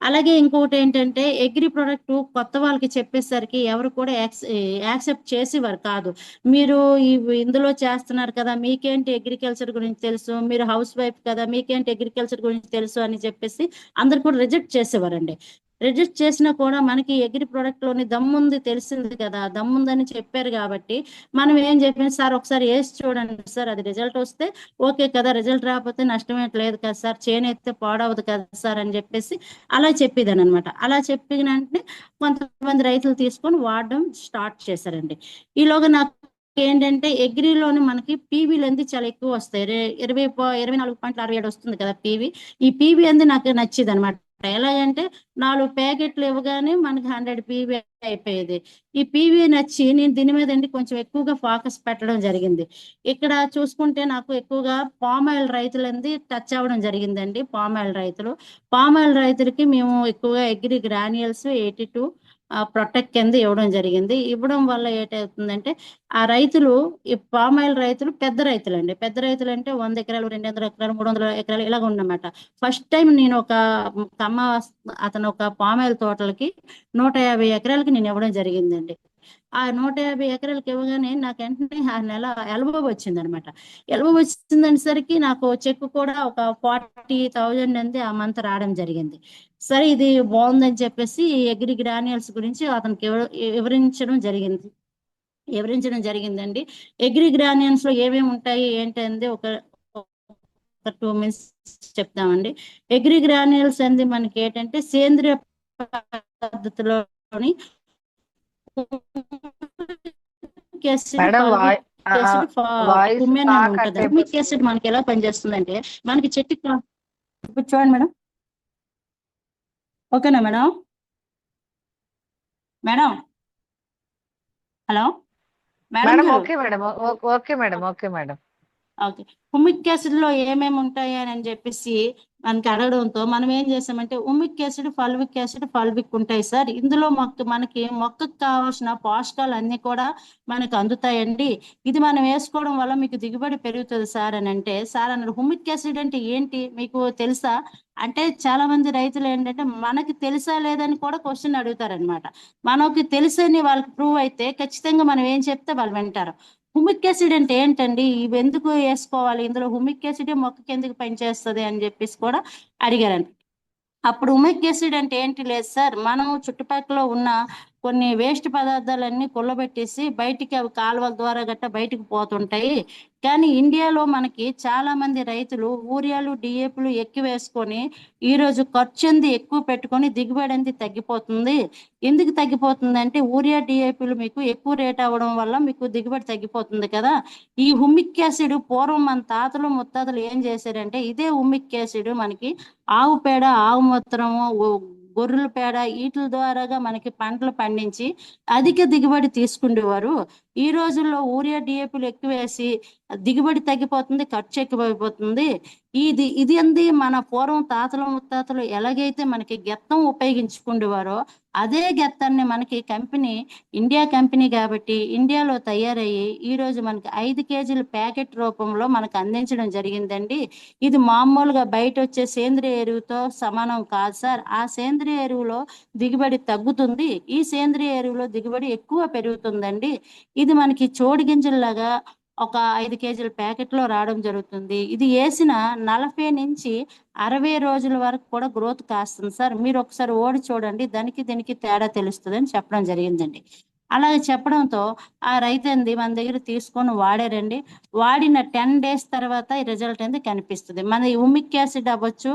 అలాగే ఇంకొకటి ఏంటంటే అగ్రి ప్రొడక్ట్ కొత్త వాళ్ళకి చెప్పేసరికి ఎవరు కూడా యాక్సెప్ట్ చేసేవారు కాదు. మీరు ఇందులో చేస్తున్నారు కదా, మీకేంటి అగ్రికల్చర్ గురించి తెలుసు, మీరు హౌస్ వైఫ్ కదా, మీకేంటి అగ్రికల్చర్ గురించి తెలుసు అని చెప్పేసి అందరు కూడా రిజెక్ట్ చేసేవారండి. రిజెక్ట్ చేసినా కూడా మనకి అగ్రి ప్రొడక్ట్ లోని దమ్ముంది తెలిసింది కదా, దమ్ముందని చెప్పారు కాబట్టి మనం ఏం చెప్పాం, సార్ ఒకసారి వేసి చూడండి సార్, అది రిజల్ట్ వస్తే ఓకే కదా, రిజల్ట్ రాకపోతే నష్టమేం లేదు కదా సార్, చేనెత్తే పాడవదు కదా సార్ అని చెప్పేసి అలా చెప్పేదాన్ని అనమాట. అలా చెప్పిన వెంటనే కొంతమంది రైతులు తీసుకొని వాడడం స్టార్ట్ చేశారండి. ఈలోగా నాకు ఏంటంటే అగ్రిలోని మనకి పీవీలు అనేది చాలా ఎక్కువ వస్తాయి, 24.67 వస్తుంది కదా పీవీ. ఈ పీవీ అనేది నాకు నచ్చింది అనమాట. ఎలాగంటే 4 ప్యాకెట్లు ఇవ్వగానే మనకి 100 పీవీ అయిపోయేది. ఈ పీవీ నచ్చి నేను దీని మీద కొంచెం ఎక్కువగా ఫోకస్ పెట్టడం జరిగింది. ఇక్కడ చూసుకుంటే నాకు ఎక్కువగా పామాయిల్ రైతులంది టచ్ అవ్వడం జరిగిందండి. పామాయిల్ రైతులకి మేము ఎక్కువగా అగ్రి గ్రాన్యూల్స్ 82 ప్రొటెక్ట్ కింద ఇవ్వడం జరిగింది. ఇవ్వడం వల్ల ఏటవుతుందంటే ఆ రైతులు, ఈ పామాయిల్ రైతులు పెద్ద రైతులండి. పెద్ద రైతులు అంటే 100 ఎకరాలు, 200 ఎకరాలు, 300 ఎకరాలు ఇలాగ ఉన్నమాట. ఫస్ట్ టైం నేను అతను ఒక పామాయిల్ తోటలకి 150 ఎకరాలకి నేను ఇవ్వడం జరిగిందండి. ఆ 150 ఎకరాలకి ఇవ్వగానే నాకు వెంటనే ఆ నెల ఎల్బో వచ్చింది అనమాట. ఎల్బో వచ్చిందనేసరికి నాకు చెక్ కూడా ఒక 40,000 అంది ఆ మంత్ రావడం జరిగింది. సరే ఇది బాగుందని చెప్పేసి అగ్రి గ్రాన్యూల్స్ గురించి అతనికి వివరించడం జరిగిందండి. అగ్రి గ్రాన్యూల్స్ లో ఏమేమి ఉంటాయి ఏంటంటే ఒక 2 మినిట్స్ చెప్తామండి. అగ్రి గ్రాన్యూల్స్ అనేది మనకి ఏంటంటే సేంద్రియ పద్ధతిలోని యాసిడ్ మనకి ఎలా పనిచేస్తుందంటే మనకి చెట్టు ఇప్పుడు చూడండి మేడం, ఓకేనా madam? Madam hello madam, okay madam, okay madam, okay madam. Okay, humic acid లో ఏమేమి ఉంటాయి అని చెప్పేసి మనకి అడగడంతో మనం ఏం చేసామంటే హుమిక్ యాసిడ్, ఫల్విక్ ఉంటాయి సార్. ఇందులో మనకి మొక్కకు కావాల్సిన పోషకాలు అన్ని కూడా మనకు అందుతాయండి. ఇది మనం వేసుకోవడం వల్ల మీకు దిగుబడి పెరుగుతుంది సార్ అని అంటే, సార్ అన్నారు హుమిక్ యాసిడ్ అంటే ఏంటి మీకు తెలుసా అంటే, చాలా మంది రైతులు ఏంటంటే మనకి తెలుసా లేదని కూడా క్వశ్చన్ అడుగుతారనమాట. మనకి తెలుసని వాళ్ళకి ప్రూవ్ అయితే ఖచ్చితంగా మనం ఏం చెప్తే వాళ్ళు వింటారు. హుమిక్ యాసిడ్ అంటే ఏంటండి, ఇవి ఎందుకు వేసుకోవాలి, ఇందులో హుమిక్ యాసిడ్ మొక్కకి ఎందుకు పనిచేస్తుంది అని చెప్పేసి కూడా అడిగారండి. అప్పుడు హుమిక్ యాసిడ్ అంటే ఏంటి లేదు సార్, మనం చుట్టుపక్కల ఉన్న కొన్ని వేస్ట్ పదార్థాలన్నీ కుళ్ళబెట్టేసి బయటికి అవి కాలువల ద్వారా గట్ట బయటికి పోతుంటాయి. కానీ ఇండియాలో మనకి చాలా మంది రైతులు యూరియాలు డిఏపులు ఎక్కువ వేసుకొని ఈరోజు ఖర్చు అంది ఎక్కువ పెట్టుకొని దిగుబడి అంది తగ్గిపోతుంది. ఎందుకు తగ్గిపోతుంది అంటే యూరియా డిఏపులు మీకు ఎక్కువ రేట్ అవ్వడం వల్ల మీకు దిగుబడి తగ్గిపోతుంది కదా. ఈ హుమిక్ యాసిడ్ పూర్వం మన తాతలు ముత్తాతలు ఏం చేశారంటే ఇదే హుమిక్ యాసిడ్ మనకి ఆవు పేడ, ఆవు మూత్రము, గొర్రెల పేడ వీటి ద్వారాగా మనకి పంటలు పండించి అధిక దిగుబడి తీసుకుండేవారు. ఈ రోజుల్లో యూరియా డిఏపీలు ఎక్కువ వేసి దిగుబడి తగ్గిపోతుంది, ఖర్చు ఎక్కువైపోతుంది. ఇది అంది మన పూర్వం తాతలు ముత్తాతలు ఎలాగైతే మనకి గెత్తం ఉపయోగించుకుండేవారో అదే గెత్తాన్ని మనకి కంపెనీ ఇండియా కంపెనీ కాబట్టి ఇండియాలో తయారయ్యి ఈ రోజు మనకి 5 కేజీల ప్యాకెట్ రూపంలో మనకు అందించడం జరిగిందండి. ఇది మామూలుగా బయట వచ్చే సేంద్రియ ఎరువుతో సమానం కాదు సార్. ఆ సేంద్రియ ఎరువులో దిగుబడి తగ్గుతుంది, ఈ సేంద్రియ ఎరువులో దిగుబడి ఎక్కువ పెరుగుతుందండి. ఇది మనకి చోడి గింజల్లాగా ఒక 5 కేజీల ప్యాకెట్లో రావడం జరుగుతుంది. ఇది వేసిన 40 నుంచి 60 రోజుల వరకు కూడా గ్రోత్ కాస్తుంది సార్. మీరు ఒకసారి ఓడి చూడండి, దానికి దీనికి తేడా తెలుస్తుంది అని చెప్పడం జరిగిందండి. అలాగే చెప్పడంతో ఆ రైతు మన దగ్గర తీసుకొని వాడారండి. వాడిన 10 డేస్ తర్వాత ఈ రిజల్ట్ అనేది కనిపిస్తుంది. మన హ్యూమిక్ యాసిడ్ అవ్వచ్చు,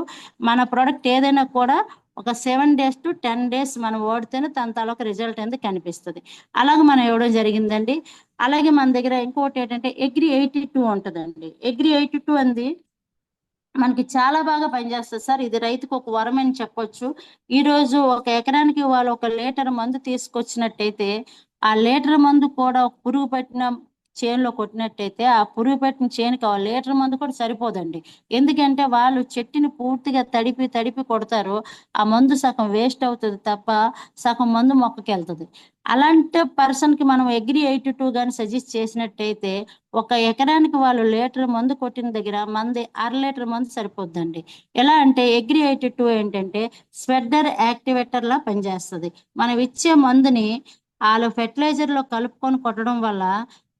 మన ప్రోడక్ట్ ఏదైనా కూడా ఒక 7 days to 10 days మనం వాడితేనే తన తాలూకు రిజల్ట్ అనేది కనిపిస్తుంది. అలాగే మనం ఇవ్వడం జరిగిందండి. అలాగే మన దగ్గర ఇంకోటి ఏంటంటే అగ్రి 82 ఉంటుందండి. అగ్రి 82 అంది మనకి చాలా బాగా పనిచేస్తుంది సార్. ఇది రైతుకు ఒక వరం అని చెప్పొచ్చు. ఈ రోజు ఒక ఎకరానికి వాళ్ళు 1 లీటర్ మందు తీసుకొచ్చినట్టయితే ఆ లీటర్ మందు కూడా ఒక పురుగు పట్టిన చేనులో కొట్టినట్టయితే ఆ పురుగు పట్టిన చేనుకి 1 లీటర్ మందు కూడా సరిపోదండి. ఎందుకంటే వాళ్ళు చెట్టుని పూర్తిగా తడిపి తడిపి కొడతారు. ఆ మందు సగం వేస్ట్ అవుతుంది తప్ప సగం మందు మొక్కకి వెళ్తుంది. అలాంటి పర్సన్కి మనం అగ్రి 82 కానీ సజెస్ట్ చేసినట్టయితే ఒక ఎకరానికి వాళ్ళు లీటర్ మందు కొట్టిన దగ్గర మంది 1/2 లీటర్ మందు సరిపోద్దండి. ఎలా అంటే అగ్రి 82 ఏంటంటే స్వెడ్డర్ యాక్టివేటర్ లా పనిచేస్తుంది. మనం ఇచ్చే మందుని వాళ్ళు ఫెర్టిలైజర్ లో కలుపుకొని కొట్టడం వల్ల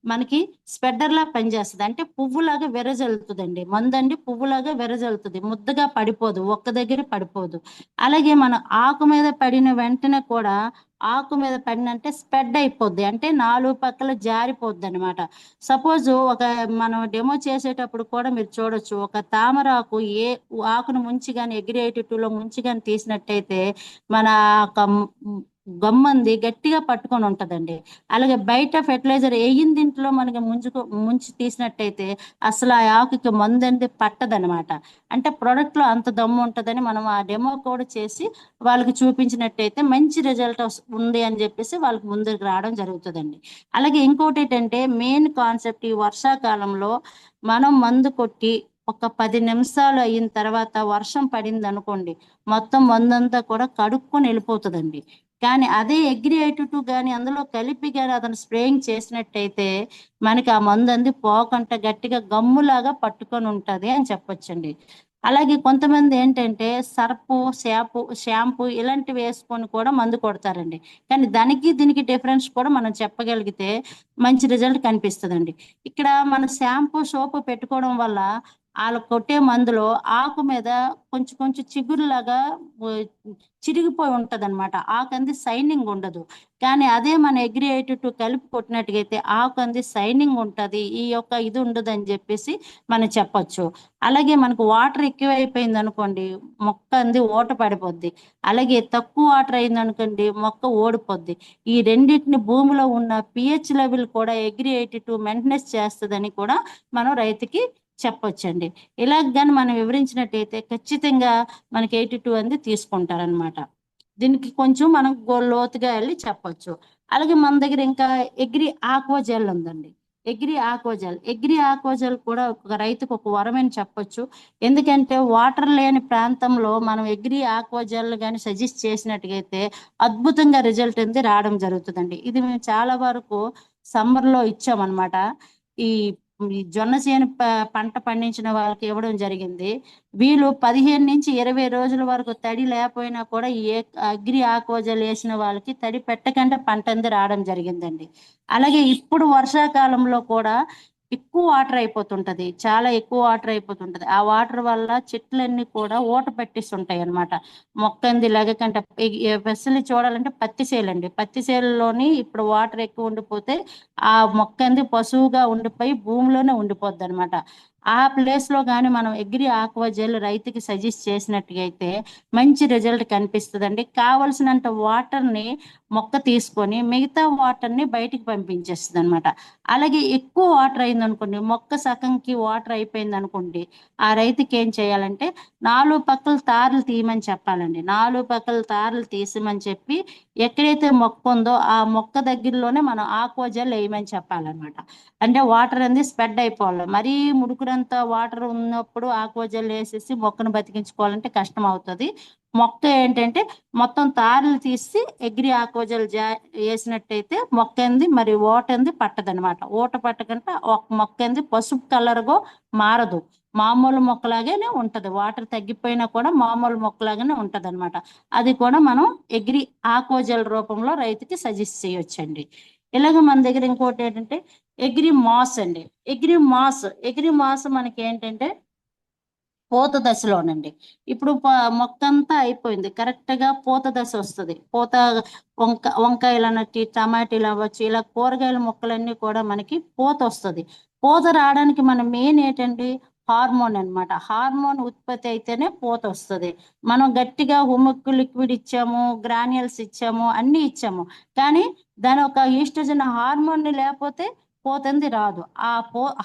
మనకి స్ప్రెడర్ లా పనిచేస్తుంది. అంటే పువ్వులాగా వెరజల్లుతుందండి. మందండి పువ్వులాగా వెరజల్లుతుంది, ముద్దగా పడిపోదు, ఒక్క దగ్గర పడిపోదు. అలాగే మన ఆకు మీద పడిన వెంటనే కూడా ఆకు మీద పడినంటే స్ప్రెడ్ అయిపోద్ది, అంటే 4 పక్కల జారిపోద్ది అనమాట. సపోజ్ ఒక మనం డెమో చేసేటప్పుడు కూడా మీరు చూడొచ్చు, ఒక తామరాకు ఏ ఆకును ముంచి కానీ అగ్రి 82లో ముంచి కానీ తీసినట్టయితే మన గమ్మంది గట్టిగా పట్టుకొని ఉంటదండి. అలాగే బయట ఫెర్టిలైజర్ వేయిన దీంట్లో మనకి ముంచి తీసినట్టయితే అసలు ఆ ఆకుకి మందు అనేది పట్టదనమాట. అంటే ప్రొడక్ట్ లో అంత దమ్ము ఉంటదని మనం ఆ డెమో కూడా చేసి వాళ్ళకి చూపించినట్టయితే మంచి రిజల్ట్ ఉంది అని చెప్పేసి వాళ్ళకి ముందుకు రావడం జరుగుతుందండి. అలాగే ఇంకోటి ఏంటంటే మెయిన్ కాన్సెప్ట్, ఈ వర్షాకాలంలో మనం మందు కొట్టి ఒక 10 నిమిషాలు అయిన తర్వాత వర్షం పడింది అనుకోండి, మొత్తం మందంతా కూడా కడుక్కొని వెళ్ళిపోతుందండి. కానీ అదే అగ్రి 82 కానీ అందులో కలిపి కానీ అతను స్ప్రేయింగ్ చేసినట్టయితే మనకి ఆ మందు అంది పోకంట గట్టిగా గమ్ములాగా పట్టుకొని ఉంటది అని చెప్పొచ్చండి. అలాగే కొంతమంది ఏంటంటే సర్పు, షాంపూ ఇలాంటివి వేసుకొని కూడా మందు కొడతారండి. కానీ దానికి దీనికి డిఫరెన్స్ కూడా మనం చెప్పగలిగితే మంచి రిజల్ట్ కనిపిస్తుందండి. ఇక్కడ మన షాంపూ సోపు పెట్టుకోవడం వల్ల వాళ్ళు కొట్టే మందులో ఆకు మీద కొంచెం కొంచెం చిగురులాగా చిరిగిపోయి ఉంటది అనమాట. ఆకంది సైనింగ్ ఉండదు. కానీ అదే మన అగ్రి 82 కలిపి కొట్టినట్టుగైతే ఆకంది సైనింగ్ ఉంటది, ఈ యొక్క ఇది ఉండదు అని చెప్పేసి మనం చెప్పొచ్చు. అలాగే మనకు వాటర్ ఎక్కువైపోయింది అనుకోండి, మొక్క అంది ఊట పడిపోద్ది. అలాగే తక్కువ వాటర్ అయింది అనుకోండి, మొక్క ఓడిపోద్ది. ఈ రెండింటిని భూమిలో ఉన్న పిహెచ్ లెవెల్ కూడా అగ్రి 82 మెయింటెనెన్స్ చేస్తుందని కూడా మనం రైతుకి చెప్పొచ్చండి. ఇలాగ కానీ మనం వివరించినట్టయితే ఖచ్చితంగా మనకి 82 అనేది తీసుకుంటారనమాట. దీనికి కొంచెం మనం లోతుగా వెళ్ళి చెప్పొచ్చు. అలాగే మన దగ్గర ఇంకా అగ్రి ఆక్వాజెల్ ఉందండి. అగ్రి ఆక్వాజెల్ కూడా ఒక రైతుకు ఒక వరం అని చెప్పొచ్చు. ఎందుకంటే వాటర్ లేని ప్రాంతంలో మనం అగ్రి ఆక్వాజెల్ కానీ సజెస్ట్ చేసినట్టుగైతే అద్భుతంగా రిజల్ట్ అనేది రావడం జరుగుతుందండి. ఇది మేము చాలా వరకు సమ్మర్ లో ఇచ్చామన్నమాట. ఈ జొన్న చేను పంట పండించిన వాళ్ళకి ఇవ్వడం జరిగింది. వీళ్ళు 15 నుంచి 20 రోజుల వరకు తడి లేకపోయినా కూడా ఈ అగ్రి ఆక్వాజెల్ వేసిన వాళ్ళకి తడి పెట్టకుండా పంట అంది రావడం జరిగిందండి. అలాగే ఇప్పుడు వర్షాకాలంలో కూడా ఎక్కువ వాటర్ అయిపోతుంటది, చాలా ఎక్కువ వాటర్ అయిపోతుంటది. ఆ వాటర్ వల్ల చెట్లన్నీ కూడా ఊట పెట్టిస్తుంటాయి అన్నమాట. మొక్కంది లగకంట వెస్సలు చూడాలంటే పత్తి చేలండి, పత్తి చేలలోని ఇప్పుడు వాటర్ ఎక్కువ ఉండిపోతే ఆ మొక్కంది పశువుగా ఉండిపోయి భూమిలోనే ఉండిపోద్ది అనమాట. ఆ ప్లేస్ లో కానీ మనం అగ్రి ఆక్వా జెల్ రైతుకి సజెస్ట్ చేసినట్టుగా అయితే మంచి రిజల్ట్ కనిపిస్తుందండి. కావలసినంత వాటర్ ని మొక్క తీసుకొని మిగతా వాటర్ ని బయటికి పంపించేస్తుంది అనమాట. అలాగే ఎక్కువ వాటర్ అయింది అనుకోండి, మొక్క సగంకి వాటర్ అయిపోయింది అనుకోండి, ఆ రైతుకి ఏం చేయాలంటే 4 పక్కల తార్లు తీయమని చెప్పాలండి. 4 పక్కల తార్లు తీసిమని చెప్పి ఎక్కడైతే మొక్క ఉందో ఆ మొక్క దగ్గరలోనే మనం ఆక్వాజల్ వేయమని చెప్పాలన్నమాట. అంటే వాటర్ అనేది స్ప్రెడ్ అయిపోవాలి. మరీ ముడుకురంత వాటర్ ఉన్నప్పుడు ఆక్వాజల్ వేసేసి మొక్కను బతికించుకోవాలంటే కష్టం అవుతుంది. మొక్క ఏంటంటే మొత్తం తార్లు తీసి అగ్రి ఆక్వాజల్ వేసినట్టయితే మొక్క ఏంది మరి ఓట ఏంది పట్టదనమాట. ఊట పట్టకుండా ఒక మొక్క ఏంది పసుపు కలర్గా మారదు, మామూలు మొక్కలాగానే ఉంటది. వాటర్ తగ్గిపోయినా కూడా మామూలు మొక్కలాగానే ఉంటది అనమాట. అది కూడా మనం అగ్రి ఆక్వాజల్ రూపంలో రైతుకి సజెస్ట్ చేయొచ్చండి. ఇలాగ మన దగ్గర ఇంకోటి ఏంటంటే అగ్రి మాస్ అండి. అగ్రి మాస్ మనకి ఏంటంటే పూత దశలోనండి. ఇప్పుడు మొక్క అంతా అయిపోయింది, కరెక్ట్ గా పూత దశ వస్తుంది. పూత వంకాయలు అన్నట్టు, టమాటీలు అవ్వచ్చు, ఇలా కూరగాయల మొక్కలన్నీ కూడా మనకి పూత వస్తుంది. పూత రావడానికి మన మెయిన్ ఏంటండి, హార్మోన్ అన్నమాట. హార్మోన్ ఉత్పత్తి అయితేనే పూత వస్తుంది. మనం గట్టిగా హుముక్ లిక్విడ్ ఇచ్చాము, గ్రాన్యుల్స్ ఇచ్చాము, అన్ని ఇచ్చాము, కానీ దాని ఒక ఈస్ట్రోజన్ హార్మోన్ లేకపోతే పోతుంది రాదు. ఆ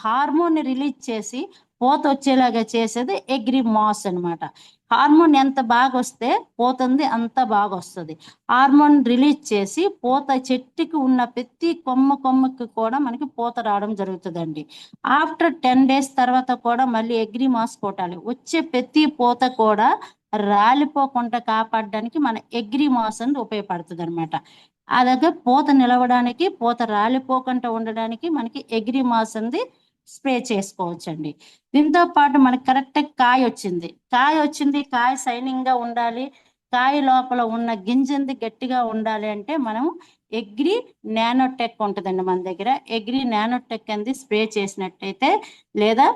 హార్మోన్ ని రిలీజ్ చేసి పూత వచ్చేలాగా చేసేది అగ్రి మాస్ అన్నమాట. హార్మోన్ ఎంత బాగా వస్తే పోతుంది అంత బాగా వస్తుంది. హార్మోన్ రిలీజ్ చేసి పూత చెట్టుకి ఉన్న ప్రతి కొమ్మకి కూడా మనకి పూత రావడం జరుగుతుందండి. ఆఫ్టర్ 10 days తర్వాత కూడా మళ్ళీ అగ్రి మాస్ కొట్టాలి. వచ్చే ప్రతి పూత కూడా రాలిపోకుండా కాపాడడానికి మన అగ్రి మాస్ అనేది ఉపయోగపడుతుంది అనమాట. అలాగే పూత నిలవడానికి, పూత రాలిపోకుండా ఉండడానికి మనకి అగ్రి మాస్ అనేది స్ప్రే చేసుకోవచ్చండి. దీంతో పాటు మనకి కరెక్ట్ కాయ వచ్చింది, కాయ సైనింగ్ గా ఉండాలి, కాయ లోపల ఉన్న గింజంది గట్టిగా ఉండాలి అంటే మనం అగ్రి నానోటెక్ ఉంటుందండి మన దగ్గర. అగ్రి నానోటెక్ అనేది స్ప్రే చేసినట్టయితే, లేదా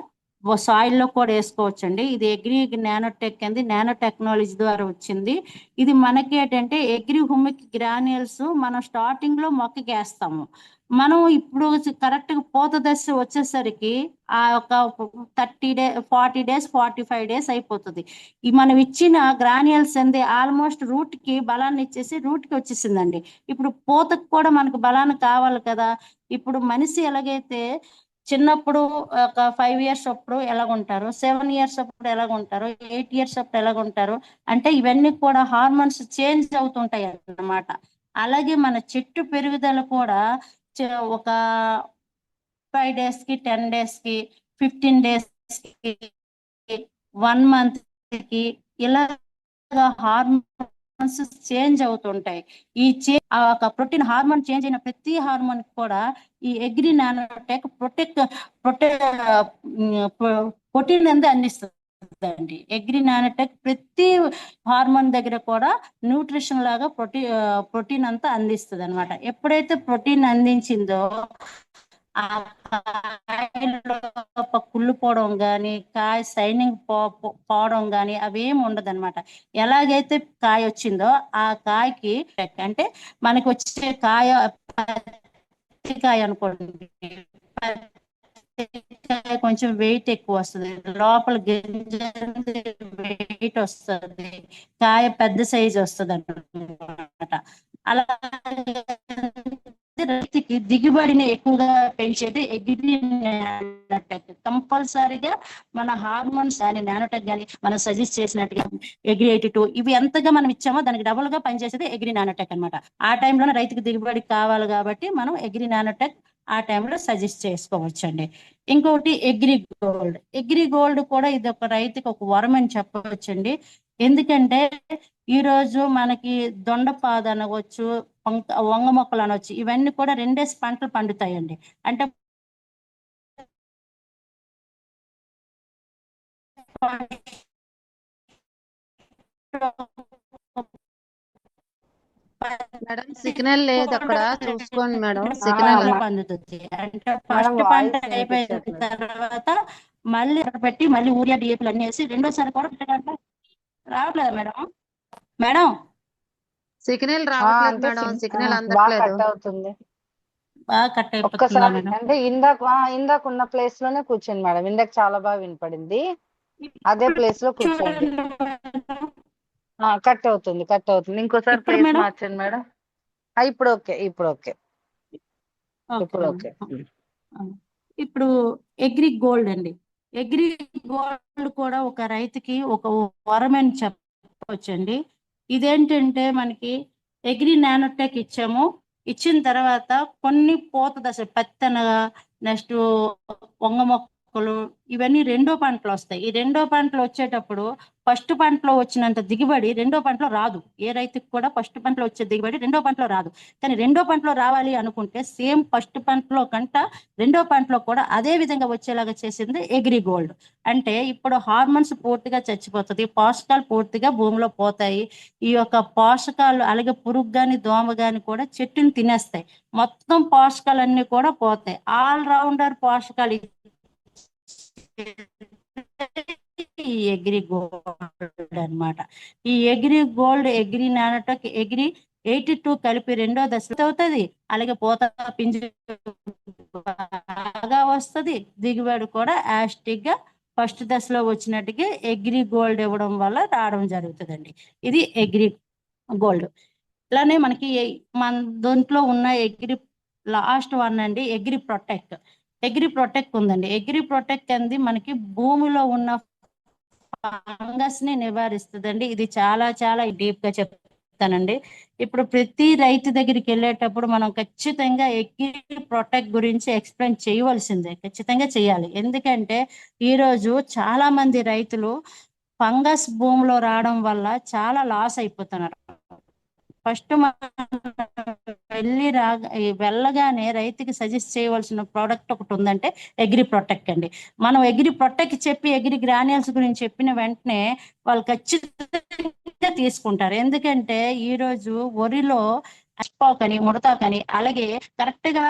సాయిల్లో కూడా వేసుకోవచ్చండి. ఇది అగ్రి నానోటెక్ అనేది నానో టెక్నాలజీ ద్వారా వచ్చింది. ఇది మనకి ఏంటంటే అగ్రి హ్యూమిక్ గ్రాన్యూల్స్ మనం స్టార్టింగ్ లో మొక్కకి వేస్తాము. మనం ఇప్పుడు కరెక్ట్ గా పూత దశ వచ్చేసరికి ఆ ఒక 30 days 40 days 45 days అయిపోతుంది. ఈ మనం ఇచ్చిన గ్రాన్యుల్స్ అంది ఆల్మోస్ట్ రూట్ కి బలాన్ని ఇచ్చేసి రూట్ కి వచ్చేసిందండి. ఇప్పుడు పూతకు కూడా మనకు బలాన్ని కావాలి కదా. ఇప్పుడు మనిషి ఎలాగైతే చిన్నప్పుడు ఒక 5 years అప్పుడు ఎలాగుంటారు, 7 years అప్పుడు ఎలాగుంటారు, 8 years అప్పుడు ఎలాగుంటారు అంటే ఇవన్నీ కూడా హార్మోన్స్ చేంజ్ అవుతుంటాయి అన్నమాట. అలాగే మన చెట్టు పెరుగుదల కూడా ఒక 5 days కి, 10 days కి, 15 days కి, 1 month కి ఇలా హార్మోన్స్ చేంజ్ అవుతుంటాయి. ఆ ఒక ప్రోటీన్ హార్మోన్ చేంజ్ అయిన ప్రతి హార్మోన్ కూడా ఈ అగ్రి నానోటెక్ ప్రోటీన్ అనేది అందిస్తుందండి. అగ్రి నానోటెక్ ప్రతి హార్మోన్ దగ్గర కూడా న్యూట్రిషన్ లాగా ప్రోటీన్ అంతా అందిస్తుంది అనమాట. ఎప్పుడైతే ప్రోటీన్ అందించిందో ఆ కాయలో కుళ్ళిపోవడం కానీ, కాయ సైనింగ్ పోవడం కానీ అవేమి ఉండదు అనమాట. ఎలాగైతే కాయ వచ్చిందో ఆ కాయకి అంటే మనకి వచ్చే కాయ పత్తికాయ అనుకోండి, పత్తికాయ కొంచెం వెయిట్ ఎక్కువ వస్తుంది, లోపల గింజ వెయిట్ వస్తుంది, కాయ పెద్ద సైజ్ వస్తుంది అనమాట. అలా రైతుకి దిగుబడిని ఎక్కువగా పెంచేది అగ్రి నానోటెక్. కంపల్సరీగా మన హార్మోన్స్ కానీ నానోటెక్ కానీ మనం సజెస్ట్ చేసినట్టుగా అగ్రి 82 ఇవి ఎంతగా మనం ఇచ్చామో దానికి డబుల్ గా పనిచేసేది అగ్రి నానోటెక్ అనమాట. ఆ టైంలోనే రైతుకి దిగుబడి కావాలి కాబట్టి మనం అగ్రి నానోటెక్ ఆ టైంలో సజెస్ట్ చేసుకోవచ్చండి. ఇంకొకటి అగ్రి గోల్డ్ కూడా ఇది ఒక రైతుకి ఒక వరం అని చెప్పవచ్చండి. ఎందుకంటే ఈ రోజు మనకి దొండపాదు అనవచ్చు, వంగ మొక్కలు అనవచ్చు, ఇవన్నీ కూడా 2 పంటలు పండుతాయండి. అంటే మేడం సిగ్నల్ లేదు అక్కడ, చూసుకోండి మేడం ఆ, సిగ్నల్. మ- పొందుతుంది. అంటే మేడం ఫస్ట్ పంట వాయిస్ అయిపోయిన వినిపించట్లేదు. తర్వాత మళ్ళీ అక్కడ పెట్టి మళ్ళీ యూరియా డిఏపీలు అన్ని వేసి రెండోసారి కూడా పెట్టాలంటే రావట్లేదా మేడం? మేడం సిగ్నల్ రావట్లేదు అంటే మేడం, సిగ్నల్ బాగా అందట్లేదు. కట్ అవుతుంది. బాగా కట్ అయిపోతుందా ఒక్కసారి మేడం? అంటే ఇందాక ఉన్న ప్లేస్ లోనే కూర్చోండి మేడం. ఇందాక చాలా బాగా వినపడింది, అదే ప్లేస్ లో కూర్చోండి. చూడండి మేడం. కట్ అవుతుంది. ఇంకోసారి ఇప్పుడు ప్లేస్ మేడం మార్చండి మేడం. ఇప్పుడు ఓకే, ఇప్పుడు ఓకే, ఓకే ఇప్పుడు మేడం. ఓకే. ఇప్పుడు అగ్రి గోల్డ్ అండి. అగ్రి గోల్డ్ కూడా ఒక రైతుకి ఒక వరం అని చెప్పవచ్చండి. ఇదేంటంటే మనకి అగ్రి నానోటెక్ ఇచ్చాము. ఇచ్చిన తర్వాత కొన్ని పూత దశ పత్తెనగా, నెక్స్ట్ వంగ మొక్కలు, ఇవన్నీ రెండో పంటలు వస్తాయి. ఈ రెండో పంటలు వచ్చేటప్పుడు ఫస్ట్ పంటలో వచ్చినంత దిగుబడి రెండో పంటలో రాదు. ఏ రైతుకి కూడా ఫస్ట్ పంటలో వచ్చే దిగుబడి రెండో పంటలో రాదు. కానీ రెండో పంటలో రావాలి అనుకుంటే సేమ్ ఫస్ట్ పంటలో కంట రెండో పంటలో కూడా అదే విధంగా వచ్చేలాగా చేసింది అగ్రి గోల్డ్. అంటే ఇప్పుడు హార్మోన్స్ పూర్తిగా చచ్చిపోతుంది, పోషకాలు పూర్తిగా భూమిలో పోతాయి. ఈ యొక్క పోషకాలు అలాగే పురుగు గాని దోమ గాని కూడా చెట్టుని తినేస్తాయి. మొత్తం పోషకాలన్నీ కూడా పోతాయి. ఆల్ రౌండర్ పోషకాలు ఈ అగ్రి గోల్డ్ అన్నమాట. ఈ agri gold, agri nanotech, agri 82 కలిపి రెండో దశ అవుతుంది. అలాగే పూత పింజు బాగా వస్తుంది, దిగుబడి కూడా యాస్టిక్ గా ఫస్ట్ దశలో వచ్చినట్టుగా అగ్రి గోల్డ్ ఇవ్వడం వల్ల రావడం జరుగుతుందండి. ఇది అగ్రి గోల్డ్. ఇలానే మనకి మన దాంట్లో ఉన్న అగ్రి లాస్ట్ వన్ అండి అగ్రి ప్రొటెక్ట్. అగ్రి ప్రొటెక్ట్ ఉందండి. అగ్రి ప్రొటెక్ట్ అనేది మనకి భూమిలో ఉన్న ఫంగస్ ని నివారిస్తుందండి. ఇది చాలా చాలా డీప్ గా చెప్తానండి. ఇప్పుడు ప్రతి రైతు దగ్గరికి వెళ్ళేటప్పుడు మనం ఖచ్చితంగా అగ్రి ప్రొటెక్ట్ గురించి ఎక్స్ప్లెయిన్ చేయవలసిందే, ఖచ్చితంగా చేయాలి. ఎందుకంటే ఈ రోజు చాలా మంది రైతులు ఫంగస్ భూమిలో రావడం వల్ల చాలా లాస్ అయిపోతున్నారు. ఫస్ట్ వెళ్ళగానే రైతుకి సజెస్ట్ చేయవలసిన ప్రోడక్ట్ ఒకటి ఉందంటే అగ్రి ప్రొటెక్ట్ అండి. మనం అగ్రి ప్రొటెక్ట్ చెప్పి అగ్రి గ్రాన్యూల్స్ గురించి చెప్పిన వెంటనే వాళ్ళు ఖచ్చితంగా తీసుకుంటారు. ఎందుకంటే ఈ రోజు వరిలో అష్పాకని ముడతాకని అలాగే కరెక్ట్ గా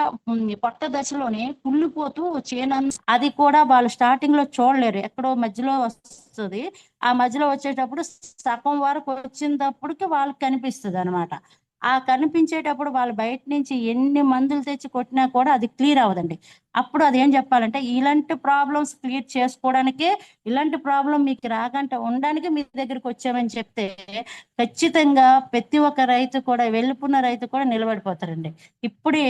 పొట్ట దశలోనే కుళ్ళిపోతూ అది కూడా వాళ్ళు స్టార్టింగ్ లో చూడలేరు, ఎక్కడో మధ్యలో వస్తుంది. ఆ మధ్యలో వచ్చేటప్పుడు సగం వరకు వచ్చినప్పటికి వాళ్ళకి కనిపిస్తుంది అనమాట. ఆ కనిపించేటప్పుడు వాళ్ళు బయట నుంచి ఎన్ని మందులు తెచ్చి కొట్టినా కూడా అది క్లియర్ అవ్వదండి. అప్పుడు అది ఏం చెప్పాలంటే ఇలాంటి ప్రాబ్లమ్స్ క్లియర్ చేసుకోవడానికే, ఇలాంటి ప్రాబ్లం మీకు రాకుండా ఉండడానికి మీ దగ్గరికి వచ్చామని చెప్తే ఖచ్చితంగా ప్రతి ఒక్క రైతు కూడా, వెళ్ళిపోయిన రైతు కూడా నిలబడిపోతారండి. ఇప్పుడు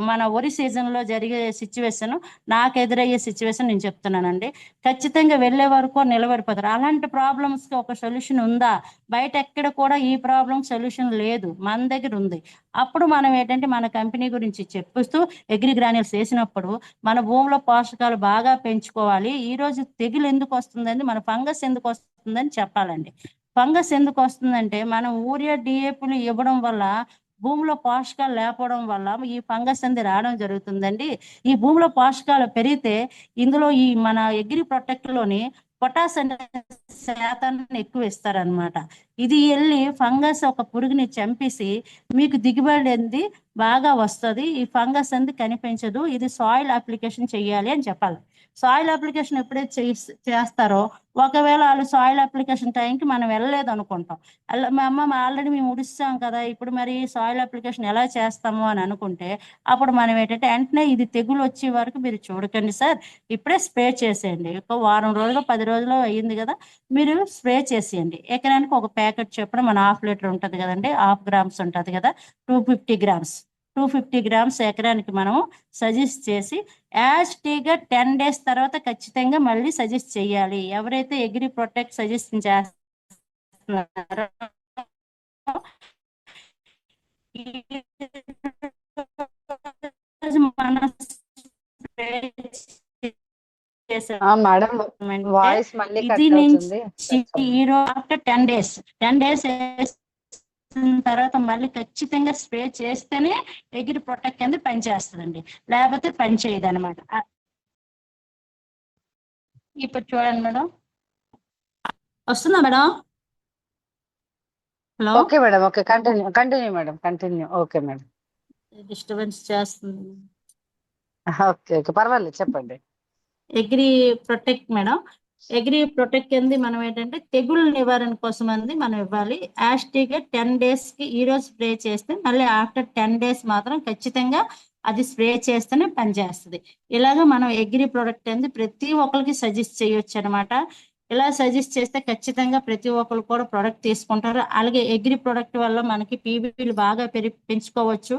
మన వరి సీజన్ లో జరిగే సిచ్యువేషన్, నాకు ఎదురయ్యే సిచ్యువేషన్ నేను చెప్తున్నానండి. ఖచ్చితంగా వెళ్ళే వరకు నిలబడిపోతారు. అలాంటి ప్రాబ్లమ్స్ కి ఒక సొల్యూషన్ ఉందా? బయట ఎక్కడ కూడా ఈ ప్రాబ్లం సొల్యూషన్ లేదు, మన దగ్గర ఉంది. అప్పుడు మనం ఏంటంటే మన కంపెనీ గురించి చెప్పిస్తూ అగ్రి గ్రాన్యూల్స్ వేసినప్పుడు మన భూమిలో పోషకాలు బాగా పెంచుకోవాలి. ఈ రోజు తెగులు ఎందుకు వస్తుందని, మన ఫంగస్ ఎందుకు వస్తుందని చెప్పాలండి. ఫంగస్ ఎందుకు వస్తుందంటే మనం యూరియా డిఏపిలు ఇవ్వడం వల్ల భూమిలో పోషకాలు లేకపోవడం వల్ల ఈ ఫంగస్ అనేది రావడం జరుగుతుందండి. ఈ భూమిలో పోషకాలు పెరిగితే ఇందులో ఈ మన అగ్రి ప్రొటెక్ట్ లోని పొటాష్ అనే శాతాన్ని ఎక్కువ ఇస్తారనమాట. ఇది వెళ్ళి ఫంగస్ ఒక పురుగుని చంపేసి మీకు దిగుబడి అనేది బాగా వస్తుంది. ఈ ఫంగస్ అనేది కనిపించదు. ఇది సాయిల్ అప్లికేషన్ చేయాలి అని చెప్పాలి. సాయిల్ అప్లికేషన్ ఎప్పుడైతే చేస్తారో, ఒకవేళ వాళ్ళు సాయిల్ అప్లికేషన్ టైంకి మనం వెళ్ళలేదు అనుకుంటాం, మా అమ్మ ఆల్రెడీ మేము ఉడిస్తాం కదా, ఇప్పుడు మరి సాయిల్ అప్లికేషన్ ఎలా చేస్తాము అని అనుకుంటే అప్పుడు మనం ఏంటంటే వెంటనే ఇది తెగులు వచ్చే వరకు మీరు చూడకండి సార్, ఇప్పుడే స్ప్రే చేసేయండి. ఒక వారం రోజులు 10 రోజులు అయ్యింది కదా, మీరు స్ప్రే చేసేయండి. ఎకరానికి ఒక ప్యాకెట్ చొప్పున మన 1/2 లీటర్ ఉంటుంది కదండి, 1/2 గ్రామ్స్ ఉంటుంది కదా, 250 గ్రామ్స్ 250 గ్రామ్స్ ఎకరానికి మనం సజెస్ట్ చేసి యాస్టీగా 10 డేస్ తర్వాత ఖచ్చితంగా మళ్ళీ సజెస్ట్ చేయాలి. ఎవరైతే అగ్రి ప్రొటెక్ట్ సజెస్ట్ చేస్తున్నారో మనం స్ప్రే మేడం చేసామంటే వాయిస్ మళ్ళీ ఇది కట్ నుంచి అవుతుంది. ఈరోజు ఆఫ్టర్ 10 డేస్ తర్వాత మళ్ళీ ఖచ్చితంగా స్ప్రే చేస్తేనే అగ్రి ప్రొటెక్ట్ అనేది పనిచేస్తుందండి, లేకపోతే పని చేయదు అనమాట. ఇప్పుడు చూడండి మేడం, వస్తుందా madam? Hello, okay madam, okay, continue madam, continue. Okay madam. Disturbance చేస్తుంది. ఓకే, ఓకే, పర్వాలేదు, చెప్పండి. Agri protect madam. Agri protect కింద మనం ఏంటంటే తెగుళ్ళ నివారణ కోసం అంది మనం ఇవ్వాలి. యాస్టీగా 10 days కి ఈ రోజు స్ప్రే చేస్తే మళ్ళీ ఆఫ్టర్ 10 days మాత్రం ఖచ్చితంగా అది స్ప్రే చేస్తేనే పనిచేస్తుంది. ఇలాగ మనం అగ్రి ప్రొడక్ట్ అనేది ప్రతి ఒక్కరికి సజెస్ట్ చేయొచ్చు అనమాట. ఇలా సజెస్ట్ చేస్తే ఖచ్చితంగా ప్రతి ఒక్కరు కూడా ప్రొడక్ట్ తీసుకుంటారు. అలాగే అగ్రి ప్రొడక్ట్ వల్ల మనకి పీవీలు బాగా పెంచుకోవచ్చు.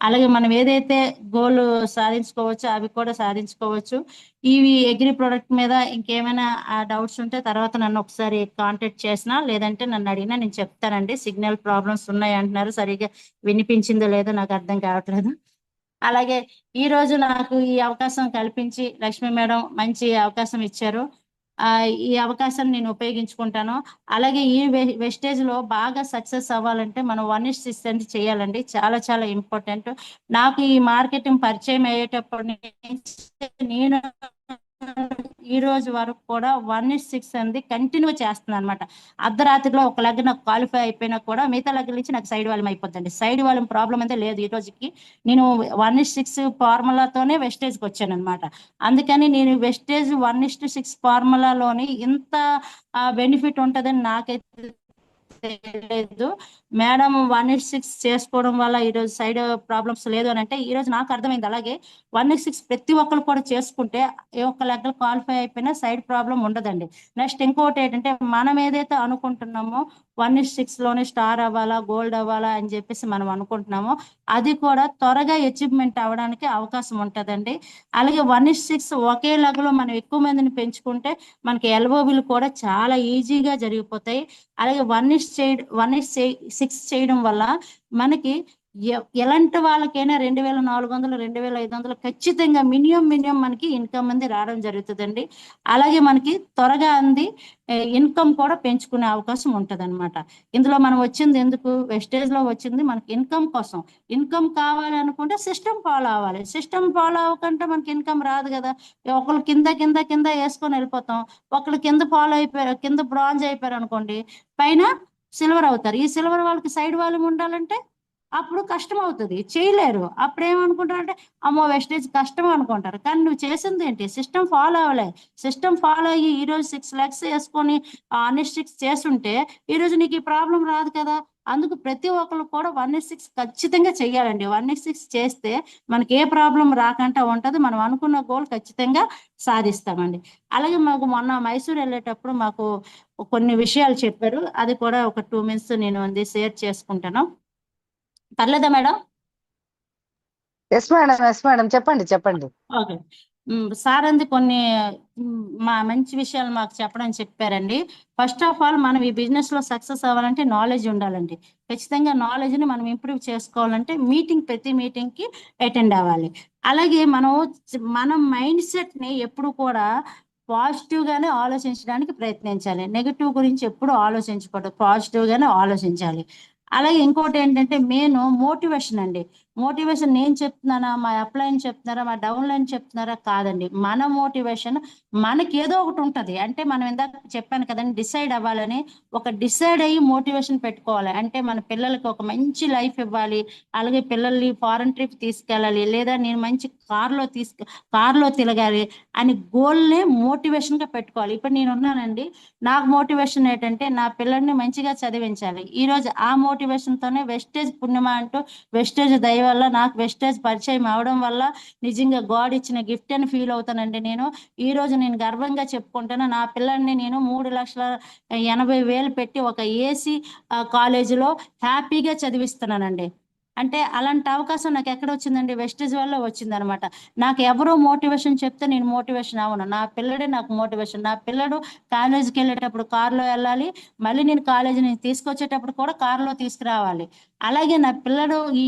అలాగే మనం ఏదైతే గోల్ సాధించుకోవచ్చో అవి కూడా సాధించుకోవచ్చు. ఇవి అగ్రి ప్రొడక్ట్ మీద ఇంకేమైనా డౌట్స్ ఉంటే తర్వాత నన్ను ఒకసారి కాంటాక్ట్ చేసినా లేదంటే నన్ను అడిగినా నేను చెప్తానండి. సిగ్నల్ ప్రాబ్లమ్స్ ఉన్నాయి అంటున్నారు, సరిగా వినిపించిందో లేదో నాకు అర్థం కావట్లేదు. అలాగే ఈ రోజు నాకు ఈ అవకాశం కల్పించి లక్ష్మీ మేడం మంచి అవకాశం ఇచ్చారు. ఈ అవకాశాన్ని నేను ఉపయోగించుకుంటాను. అలాగే ఈ వెస్టేజ్ లో బాగా సక్సెస్ అవ్వాలంటే మనం 1:6 అనేది చేయాలండి. చాలా చాలా ఇంపార్టెంట్. నాకు ఈ మార్కెటింగ్ పరిచయం అయ్యేటప్పటి నుంచి నేను ఈ రోజు వరకు కూడా 1:6 అనేది కంటిన్యూ చేస్తున్నాను అనమాట. అర్ధరాత్రిలో ఒక లెగ్ నాకు క్వాలిఫై అయిపోయినా కూడా మిగతా లెగ్ నుంచి నాకు సైడ్ వాల్యూమ్ అయిపోద్దండి. సైడ్ వాల్యూమ్ ప్రాబ్లం అయితే లేదు ఈ రోజుకి. నేను 1:6 ఫార్ములాతోనే వెస్టేజ్కి వచ్చాను అనమాట. అందుకని నేను వెస్టేజ్ 1:6 ఫార్ములాలోని ఇంత బెనిఫిట్ ఉంటుందని నాకైతే తెలియదు. మేడం 1:6 చేసుకోవడం వల్ల ఈరోజు సైడ్ ప్రాబ్లమ్స్ లేదు అని అంటే ఈ రోజు నాకు అర్థమైంది. అలాగే 1:6 ప్రతి ఒక్కరు కూడా చేసుకుంటే ఏ ఒక్క లెక్కలు క్వాలిఫై అయిపోయినా సైడ్ ప్రాబ్లం ఉండదండి. నెక్స్ట్ ఇంకోటి ఏంటంటే మనం ఏదైతే అనుకుంటున్నామో 1:6 లోనే స్టార్ అవ్వాలా, గోల్డ్ అవ్వాలా అని చెప్పేసి మనం అనుకుంటున్నామో అది కూడా త్వరగా అచీవ్మెంట్ అవ్వడానికి అవకాశం ఉంటుందండి. అలాగే 1:6 ఒకే లెగలో మనం ఎక్కువ మందిని పెంచుకుంటే మనకి ఎల్ఓబిలు కూడా చాలా ఈజీగా జరిగిపోతాయి. అలాగే 1:6 చేయడం వల్ల మనకి ఎలాంటి వాళ్ళకైనా 2,400 2,500 ఖచ్చితంగా మినిమం మనకి ఇన్కమ్ అంది రావడం జరుగుతుందండి. అలాగే మనకి త్వరగా అంది ఇన్కమ్ కూడా పెంచుకునే అవకాశం ఉంటుంది అనమాట. ఇందులో మనం వచ్చింది ఎందుకు, వెస్టేజ్ లో వచ్చింది మనకి ఇన్కమ్ కోసం. ఇన్కమ్ కావాలి అనుకుంటే సిస్టమ్ ఫాలో అవ్వాలి. సిస్టమ్ ఫాలో అవ్వకుంటే మనకి ఇన్కమ్ రాదు కదా. ఒకళ్ళు కింద కింద కింద వేసుకొని వెళ్ళిపోతాం. ఒకళ్ళు కింద ఫాలో అయిపోయారు, కింద బ్రాంజ్ అయిపోయారు అనుకోండి, పైన సిల్వర్ అవుతారు. ఈ సిల్వర్ వాళ్ళకి సైడ్ వాల్యూమ్ ఉండాలంటే అప్పుడు కష్టం అవుతుంది, చేయలేరు. అప్పుడు ఏమనుకుంటారంటే అమ్మో వెస్టేజ్ కష్టం అనుకుంటారు. కానీ నువ్వు చేసింది ఏంటి, సిస్టమ్ ఫాలో అవ్వలే. సిస్టమ్ ఫాలో అయ్యి ఈ రోజు 6 lakhs వేసుకొని అన్నిస్టిక్స్ చేస్తుంటే ఈ రోజు నీకు ఈ ప్రాబ్లం రాదు కదా. అందుకు ప్రతి ఒక్కరు కూడా 1:6 ఖచ్చితంగా చెయ్యాలండి. 1:6 చేస్తే మనకి ఏ ప్రాబ్లం రాకుండా ఉంటది. మనం అనుకున్న గోల్ ఖచ్చితంగా సాధిస్తామండి. అలాగే మాకు మొన్న మైసూర్ వెళ్ళేటప్పుడు మాకు కొన్ని విషయాలు చెప్పారు. అది కూడా ఒక 2 minutes నేను అది షేర్ చేసుకుంటాను. పర్లేదా madam? Yes madam, yes madam, చెప్పండి, చెప్పండి. ఓకే. సార్ అంది కొన్ని మా మంచి విషయాలు మాకు చెప్పారండి. ఫస్ట్ ఆఫ్ ఆల్ మనం ఈ బిజినెస్ లో సక్సెస్ అవ్వాలంటే నాలెడ్జ్ ఉండాలండి. ఖచ్చితంగా నాలెడ్జ్ ని మనం ఇంప్రూవ్ చేసుకోవాలంటే ప్రతి మీటింగ్ కి అటెండ్ అవ్వాలి. అలాగే మన మైండ్ సెట్ ని ఎప్పుడు కూడా పాజిటివ్ గానే ఆలోచించడానికి ప్రయత్నించాలి. నెగటివ్ గురించి ఎప్పుడు ఆలోచించకూడదు, పాజిటివ్ గానే ఆలోచించాలి. అలాగే ఇంకోటి ఏంటంటే మెయిన్ మోటివేషన్ అండి. మోటివేషన్ నేను చెప్తున్నానా, మా అప్లైన్ చెప్తున్నారా, మా డౌన్ లైన్ చెప్తున్నారా కాదండి. మన మోటివేషన్ మనకి ఏదో ఒకటి ఉంటది. అంటే మనం ఇందాక చెప్పాను కదండి, డిసైడ్ అవ్వాలని. ఒక డిసైడ్ అయ్యి మోటివేషన్ పెట్టుకోవాలి. అంటే మన పిల్లలకి ఒక మంచి లైఫ్ ఇవ్వాలి, అలాగే పిల్లల్ని ఫారెన్ ట్రిప్ తీసుకెళ్ళాలి, లేదా నేను మంచి కార్లో తిరగాలి అని గోల్నే మోటివేషన్ గా పెట్టుకోవాలి. ఇప్పుడు నేను ఉన్నానండి, నాకు మోటివేషన్ ఏంటంటే నా పిల్లల్ని మంచిగా చదివించాలి. ఈ రోజు ఆ మోటివేషన్ తోనే వెస్టేజ్ పుణ్యమా అంటూ వెస్టేజ్ దయ వల్ల నాకు వెస్టేజ్ పరిచయం అవడం వల్ల నిజంగా గాడ్ ఇచ్చిన గిఫ్ట్ అని ఫీల్ అవుతానండి. ఈ రోజు నేను గర్వంగా చెప్పుకుంటాను, నా పిల్లల్ని నేను 3,80,000 పెట్టి ఒక ఏసీ కాలేజీలో హ్యాపీగా చదివిస్తున్నానండి. అంటే అలాంటి అవకాశం నాకు ఎక్కడ వచ్చిందండి, వెస్టేజ్ వల్ల వచ్చింది అనమాట. నాకు ఎవరో మోటివేషన్ చెప్తే నేను మోటివేషన్ అవ్వను, నా పిల్లడే నాకు మోటివేషన్. నా పిల్లడు కాలేజీకి వెళ్ళేటప్పుడు కారులో వెళ్ళాలి, మళ్ళీ నేను కాలేజీ నుంచి తీసుకొచ్చేటప్పుడు కూడా కారులో తీసుకురావాలి. అలాగే నా పిల్లడు ఈ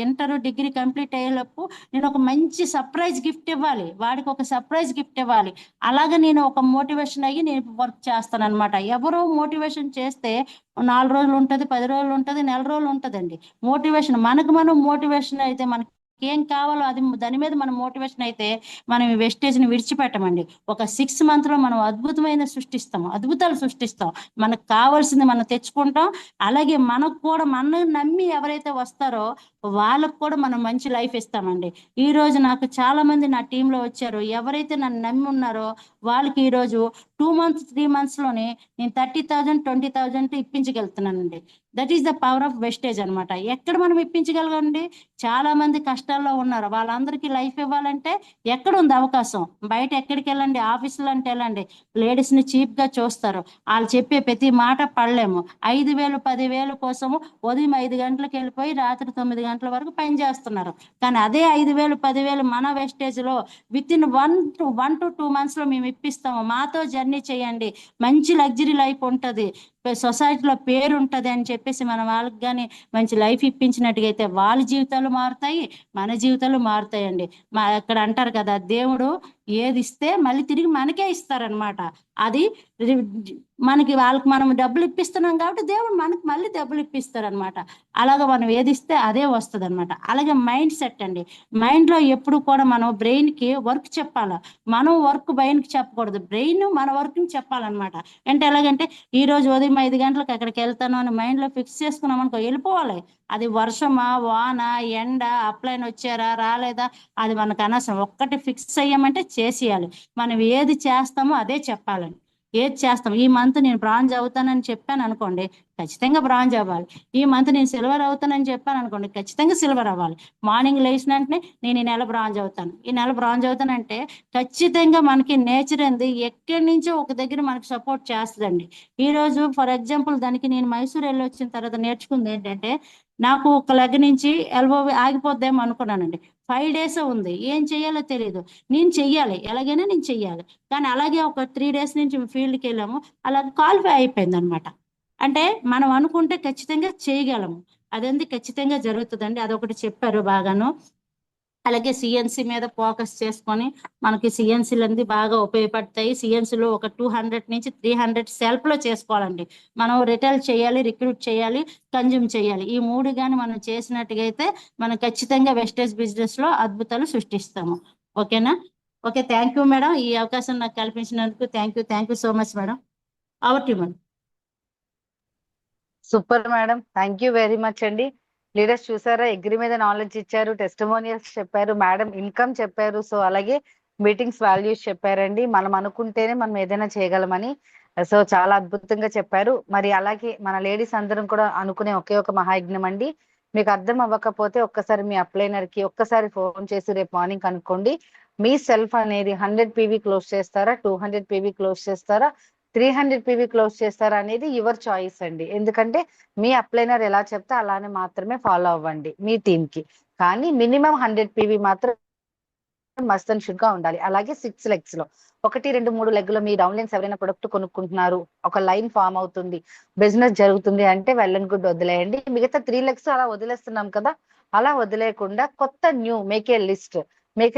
ఇంటర్ డిగ్రీ కంప్లీట్ అయ్యేలోపు నేను ఒక మంచి సర్ప్రైజ్ గిఫ్ట్ ఇవ్వాలి, వాడికి ఒక సర్ప్రైజ్ గిఫ్ట్ ఇవ్వాలి. అలాగే నేను ఒక మోటివేషన్ అయ్యి నేను వర్క్ చేస్తాను అనమాట. ఎవరో మోటివేషన్ చేస్తే 4 రోజులు ఉంటుంది, 10 రోజులు ఉంటుంది, నెల రోజులు ఉంటుందండి. మోటివేషన్ మనం మోటివేషన్ అయితే మనకి మనకి ఏం కావాలో అది దాని మీద మనం మోటివేషన్ అయితే మనం ఈ వెస్టేజ్ని విడిచిపెట్టమండి. ఒక 6 మంత్లో మనం అద్భుతాలు సృష్టిస్తాం. మనకు కావాల్సింది మనం తెచ్చుకుంటాం. అలాగే మనకు కూడా మనం నమ్మి ఎవరైతే వస్తారో వాళ్ళకు కూడా మనం మంచి లైఫ్ ఇస్తామండి. ఈ రోజు నాకు చాలా మంది నా టీంలో వచ్చారు. ఎవరైతే నన్ను నమ్మి ఉన్నారో వాళ్ళకి ఈ రోజు 2 మంత్స్ 3 మంత్స్లోనే నేను 30,000 20,000 ఇప్పించగలుగుతున్నానండి. That is the power of Vestige అనమాట. ఎక్కడ మనం ఇప్పించగలగండి? చాలా మంది కష్టాల్లో ఉన్నారు. వాళ్ళందరికీ లైఫ్ ఇవ్వాలంటే ఎక్కడ ఉంది అవకాశం? బయట ఎక్కడికి వెళ్ళండి? ఆఫీసులు అంటే వెళ్ళండి, లేడీస్ని చీప్గా చూస్తారు. వాళ్ళు చెప్పే ప్రతి మాట పడలేము. 5,000 10,000 కోసము ఉదయం 5 గంటలకు వెళ్ళిపోయి రాత్రి 9 గంటల వరకు పని చేస్తున్నారు. కానీ అదే 5,000 10,000 మన వెస్టేజ్లో విత్ ఇన్ 1 to 2 మంత్స్లో మేము ఇప్పిస్తాము. మాతో జర్నీ చేయండి, మంచి లగ్జరీ లైఫ్ ఉంటుంది, సొసైటీలో పేరు ఉంటుంది అని చెప్పేసి మన వాళ్ళకి కానీ మంచి లైఫ్ ఇప్పించినట్టుగైతే వాళ్ళ జీవితాలు మారుతాయి, మన జీవితాలు మారుతాయండి. అక్కడ అంటారు కదా, దేవుడు ఏది ఇస్తే మళ్ళీ తిరిగి మనకే ఇస్తారనమాట. అది మనకి వాళ్ళకి మనం డబ్బులు ఇప్పిస్తున్నాం కాబట్టి దేవుడు మనకి మళ్ళీ డబ్బులు ఇప్పిస్తారనమాట. అలాగ మనం ఏది ఇస్తే అదే వస్తుంది అనమాట. అలాగే మైండ్ సెట్ అండి. మైండ్లో ఎప్పుడు కూడా మనం బ్రెయిన్కి వర్క్ చెప్పాలి. మనం వర్క్ బ్రెయిన్కి చెప్పకూడదు, బ్రెయిన్ మన వర్క్ని చెప్పాలన్నమాట. అంటే ఎలాగంటే ఈ రోజు ఉదయం 5 గంటలకు అక్కడికి వెళ్తాను అని మైండ్లో ఫిక్స్ చేసుకున్నాం అనుకో, వెళ్ళిపోవాలి. అది వర్షమా వాన ఎండ అప్లైన్ వచ్చారా రాలేదా అది మనకు అనవసరం. ఒక్కటి ఫిక్స్ అయ్యామంటే చేసేయాలి. మనం ఏది చేస్తామో అదే చెప్పాలండి. ఏది చేస్తాం, ఈ మంత్ నేను బ్రాంజ్ అవుతానని చెప్పాను అనుకోండి, ఖచ్చితంగా బ్రాంజ్ అవ్వాలి. ఈ మంత్ నేను సిల్వర్ అవుతానని చెప్పాను అనుకోండి, ఖచ్చితంగా సిల్వర్ అవ్వాలి. మార్నింగ్ లేచిన వెంటనే నేను ఈ నెల బ్రాంజ్ అవుతాను, ఈ నెల బ్రాంజ్ అవుతానంటే ఖచ్చితంగా మనకి నేచర్ ఏంది ఎక్కడి నుంచో ఒక దగ్గర మనకి సపోర్ట్ చేస్తుందండి. ఈ రోజు ఫర్ ఎగ్జాంపుల్ దానికి నేను మైసూర్ వెళ్ళి వచ్చిన తర్వాత నేర్చుకుంది ఏంటంటే, నాకు ఒక లెగ్ నుంచి ఎల్బో ఆగిపోద్దేమో అనుకున్నానండి. 5 days ఉంది, ఏం చేయాలో తెలియదు. నేను చెయ్యాలి, ఎలాగైనా నేను చెయ్యాలి. కానీ అలాగే ఒక 3 days నుంచి ఫీల్డ్కి వెళ్ళాము, అలా క్వాలిఫై అయిపోయింది అనమాట. అంటే మనం అనుకుంటే ఖచ్చితంగా చేయగలము. అదంతా ఖచ్చితంగా జరుగుతుందండి. అదొకటి చెప్పారు బాగాను. అలాగే సిఎన్సి మీద ఫోకస్ చేసుకొని మనకి సిఎన్సీలు అనేది బాగా ఉపయోగపడతాయి. సిఎన్సీలో ఒక 200 నుంచి 300 సెల్ఫ్లో చేసుకోవాలండి. మనం రిటైల్ చేయాలి, రిక్రూట్ చేయాలి, కన్జ్యూమ్ చేయాలి. ఈ 3 కానీ మనం చేసినట్టుగా అయితే మనం ఖచ్చితంగా వెస్టేజ్ బిజినెస్లో అద్భుతాలు సృష్టిస్తాము. ఓకేనా? Okay, thank you madam. ఈ అవకాశం నాకు కల్పించినందుకు thank you so much madam. Over to madam. Super madam, thank you very much అండి. లీడర్స్ చూసారా, అగ్రి మీద నాలెడ్జ్ ఇచ్చారు, టెస్టిమోనియల్స్ చెప్పారు, మేడం ఇన్కమ్ చెప్పారు, సో అలాగే మీటింగ్స్ వాల్యూస్ చెప్పారండి. మనం అనుకుంటేనే మనం ఏదైనా చేయగలమని. సో చాలా అద్భుతంగా చెప్పారు. మరి అలాగే మన లేడీస్ అందరం కూడా అనుకునే ఒకే ఒక మహాయజ్ఞం అండి. మీకు అర్థం అవ్వకపోతే ఒక్కసారి మీ అప్లైనర్ కి ఒక్కసారి ఫోన్ చేసి రేపు మార్నింగ్ కనుక్కోండి. మీ సెల్ఫ్ అనేది 100 PV క్లోజ్ చేస్తారా, 200 PV క్లోజ్ చేస్తారా, 300 PV క్లోజ్ చేస్తారా అనేది యువర్ చాయిస్ అండి. ఎందుకంటే మీ అప్లైనర్ ఎలా చెప్తే అలానే మాత్రమే ఫాలో అవ్వండి మీ టీమ్ కి. కానీ మినిమం 100 PV మాత్రం మస్ట్ అండ్ షుడ్ గా ఉండాలి. అలాగే 6 legs లో 1 2 3 లెగ్ లో మీ డౌన్లైన్స్ ఎవరైనా ప్రొడక్ట్ కొనుక్కుంటున్నారు, ఒక లైన్ ఫామ్ అవుతుంది, బిజినెస్ జరుగుతుంది అంటే వెల్ అండ్ గుడ్ వదిలేయండి. మిగతా 3 legs అలా వదిలేస్తున్నాం కదా, అలా వదిలేయకుండా కొత్త న్యూ మేకే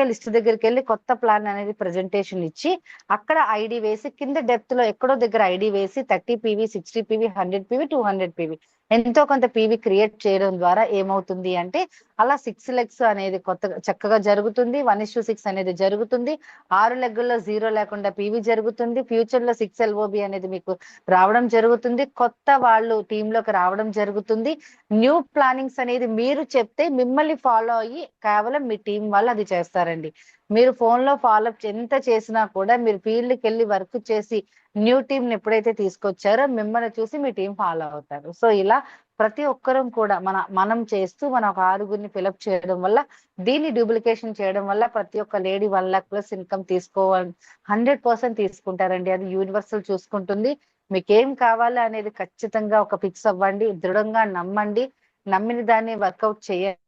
లిస్ట్ దగ్గరికి వెళ్ళి కొత్త ప్లాన్ అనేది ప్రెజెంటేషన్ ఇచ్చి అక్కడ ఐడి వేసి కింద డెప్త్ లో ఎక్కడో దగ్గర ఐడి వేసి 30 PV 60 PV 100 PV 200 PV ఎంతో కొంత పీవీ క్రియేట్ చేయడం ద్వారా ఏమవుతుంది అంటే అలా 6 legs అనేది కొత్తగా చక్కగా జరుగుతుంది. 1:6 అనేది జరుగుతుంది. 6 లెగ్గుల్లో 0 లేకుండా పీవీ జరుగుతుంది. ఫ్యూచర్ లో 6 LOB అనేది మీకు రావడం జరుగుతుంది. కొత్త వాళ్ళు టీమ్ లోకి రావడం జరుగుతుంది. న్యూ ప్లానింగ్స్ అనేది మీరు చెప్తే మిమ్మల్ని ఫాలో అయ్యి కేవలం మీ టీం వాళ్ళు అది చేస్తారండి. మీరు ఫోన్ లో ఫాలో అప్ ఎంత చేసినా కూడా మీరు ఫీల్డ్కి వెళ్ళి వర్క్ చేసి న్యూ టీం ని ఎప్పుడైతే తీసుకొచ్చారో మిమ్మల్ని చూసి మీ టీం ఫాలో అవుతారు. సో ఇలా ప్రతి ఒక్కరం కూడా మనం చేస్తూ మన ఒక 6గురిని ఫిలప్ చేయడం వల్ల, దీన్ని డూప్లికేషన్ చేయడం వల్ల ప్రతి ఒక్క లేడీ 1,00,000+ ఇన్కమ్ తీసుకోవాలి 100% తీసుకుంటారండి. అది యూనివర్సల్ చూసుకుంటుంది. మీకేం కావాలి అనేది ఖచ్చితంగా ఒక ఫిక్స్ అవ్వండి, దృఢంగా నమ్మండి, నమ్మిన దాన్ని వర్కౌట్ చేయండి,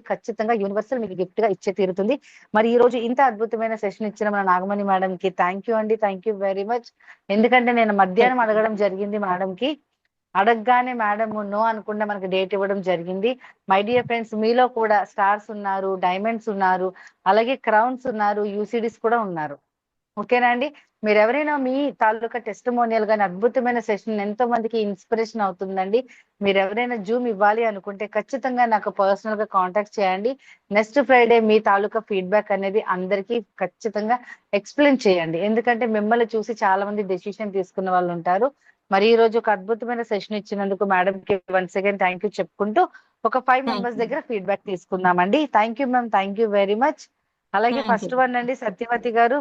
ఖచ్చితంగా యూనివర్సల్ మీకు గిఫ్ట్ గా ఇచ్చే తీరుతుంది. మరి ఈ రోజు ఇంత అద్భుతమైన సెషన్ ఇచ్చిన మన నాగమణి మేడం కి థ్యాంక్ యూ అండి, థ్యాంక్ యూ వెరీ మచ్. ఎందుకంటే నేను మధ్యాహ్నం అడగడం జరిగింది మేడం కి, అడగగానే మేడం నో అనుకుండా మనకి డేట్ ఇవ్వడం జరిగింది. మై డియర్ ఫ్రెండ్స్, మీలో కూడా స్టార్స్ ఉన్నారు, డైమండ్స్ ఉన్నారు, అలాగే క్రౌన్స్ ఉన్నారు, యూసిడీస్ కూడా ఉన్నారు. ఓకేనా అండి? మీరు ఎవరైనా మీ తాలూకా టెస్టిమోనియల్ గాని అద్భుతమైన సెషన్ ఎంతో మందికి ఇన్స్పిరేషన్ అవుతుందండి. మీరు ఎవరైనా జూమ్ ఇవ్వాలి అనుకుంటే ఖచ్చితంగా నాకు పర్సనల్ గా కాంటాక్ట్ చేయండి. నెక్స్ట్ ఫ్రైడే మీ తాలూకా ఫీడ్బ్యాక్ అనేది అందరికీ ఖచ్చితంగా ఎక్స్ప్లెయిన్ చేయండి. ఎందుకంటే మిమ్మల్ని చూసి చాలా మంది డెసిషన్ తీసుకున్న వాళ్ళు ఉంటారు. మరి ఈ రోజు ఒక అద్భుతమైన సెషన్ ఇచ్చినందుకు మేడం కి వన్స్ అగైన్ థ్యాంక్ యూ చెప్పుకుంటూ ఒక 5 మెంబర్స్ దగ్గర ఫీడ్బ్యాక్ తీసుకుందామండి. Thank you ma'am, thank you very much. అలాగే థ్యాంక్ యూ. ఫస్ట్ వన్ అండి సత్యవతి గారు,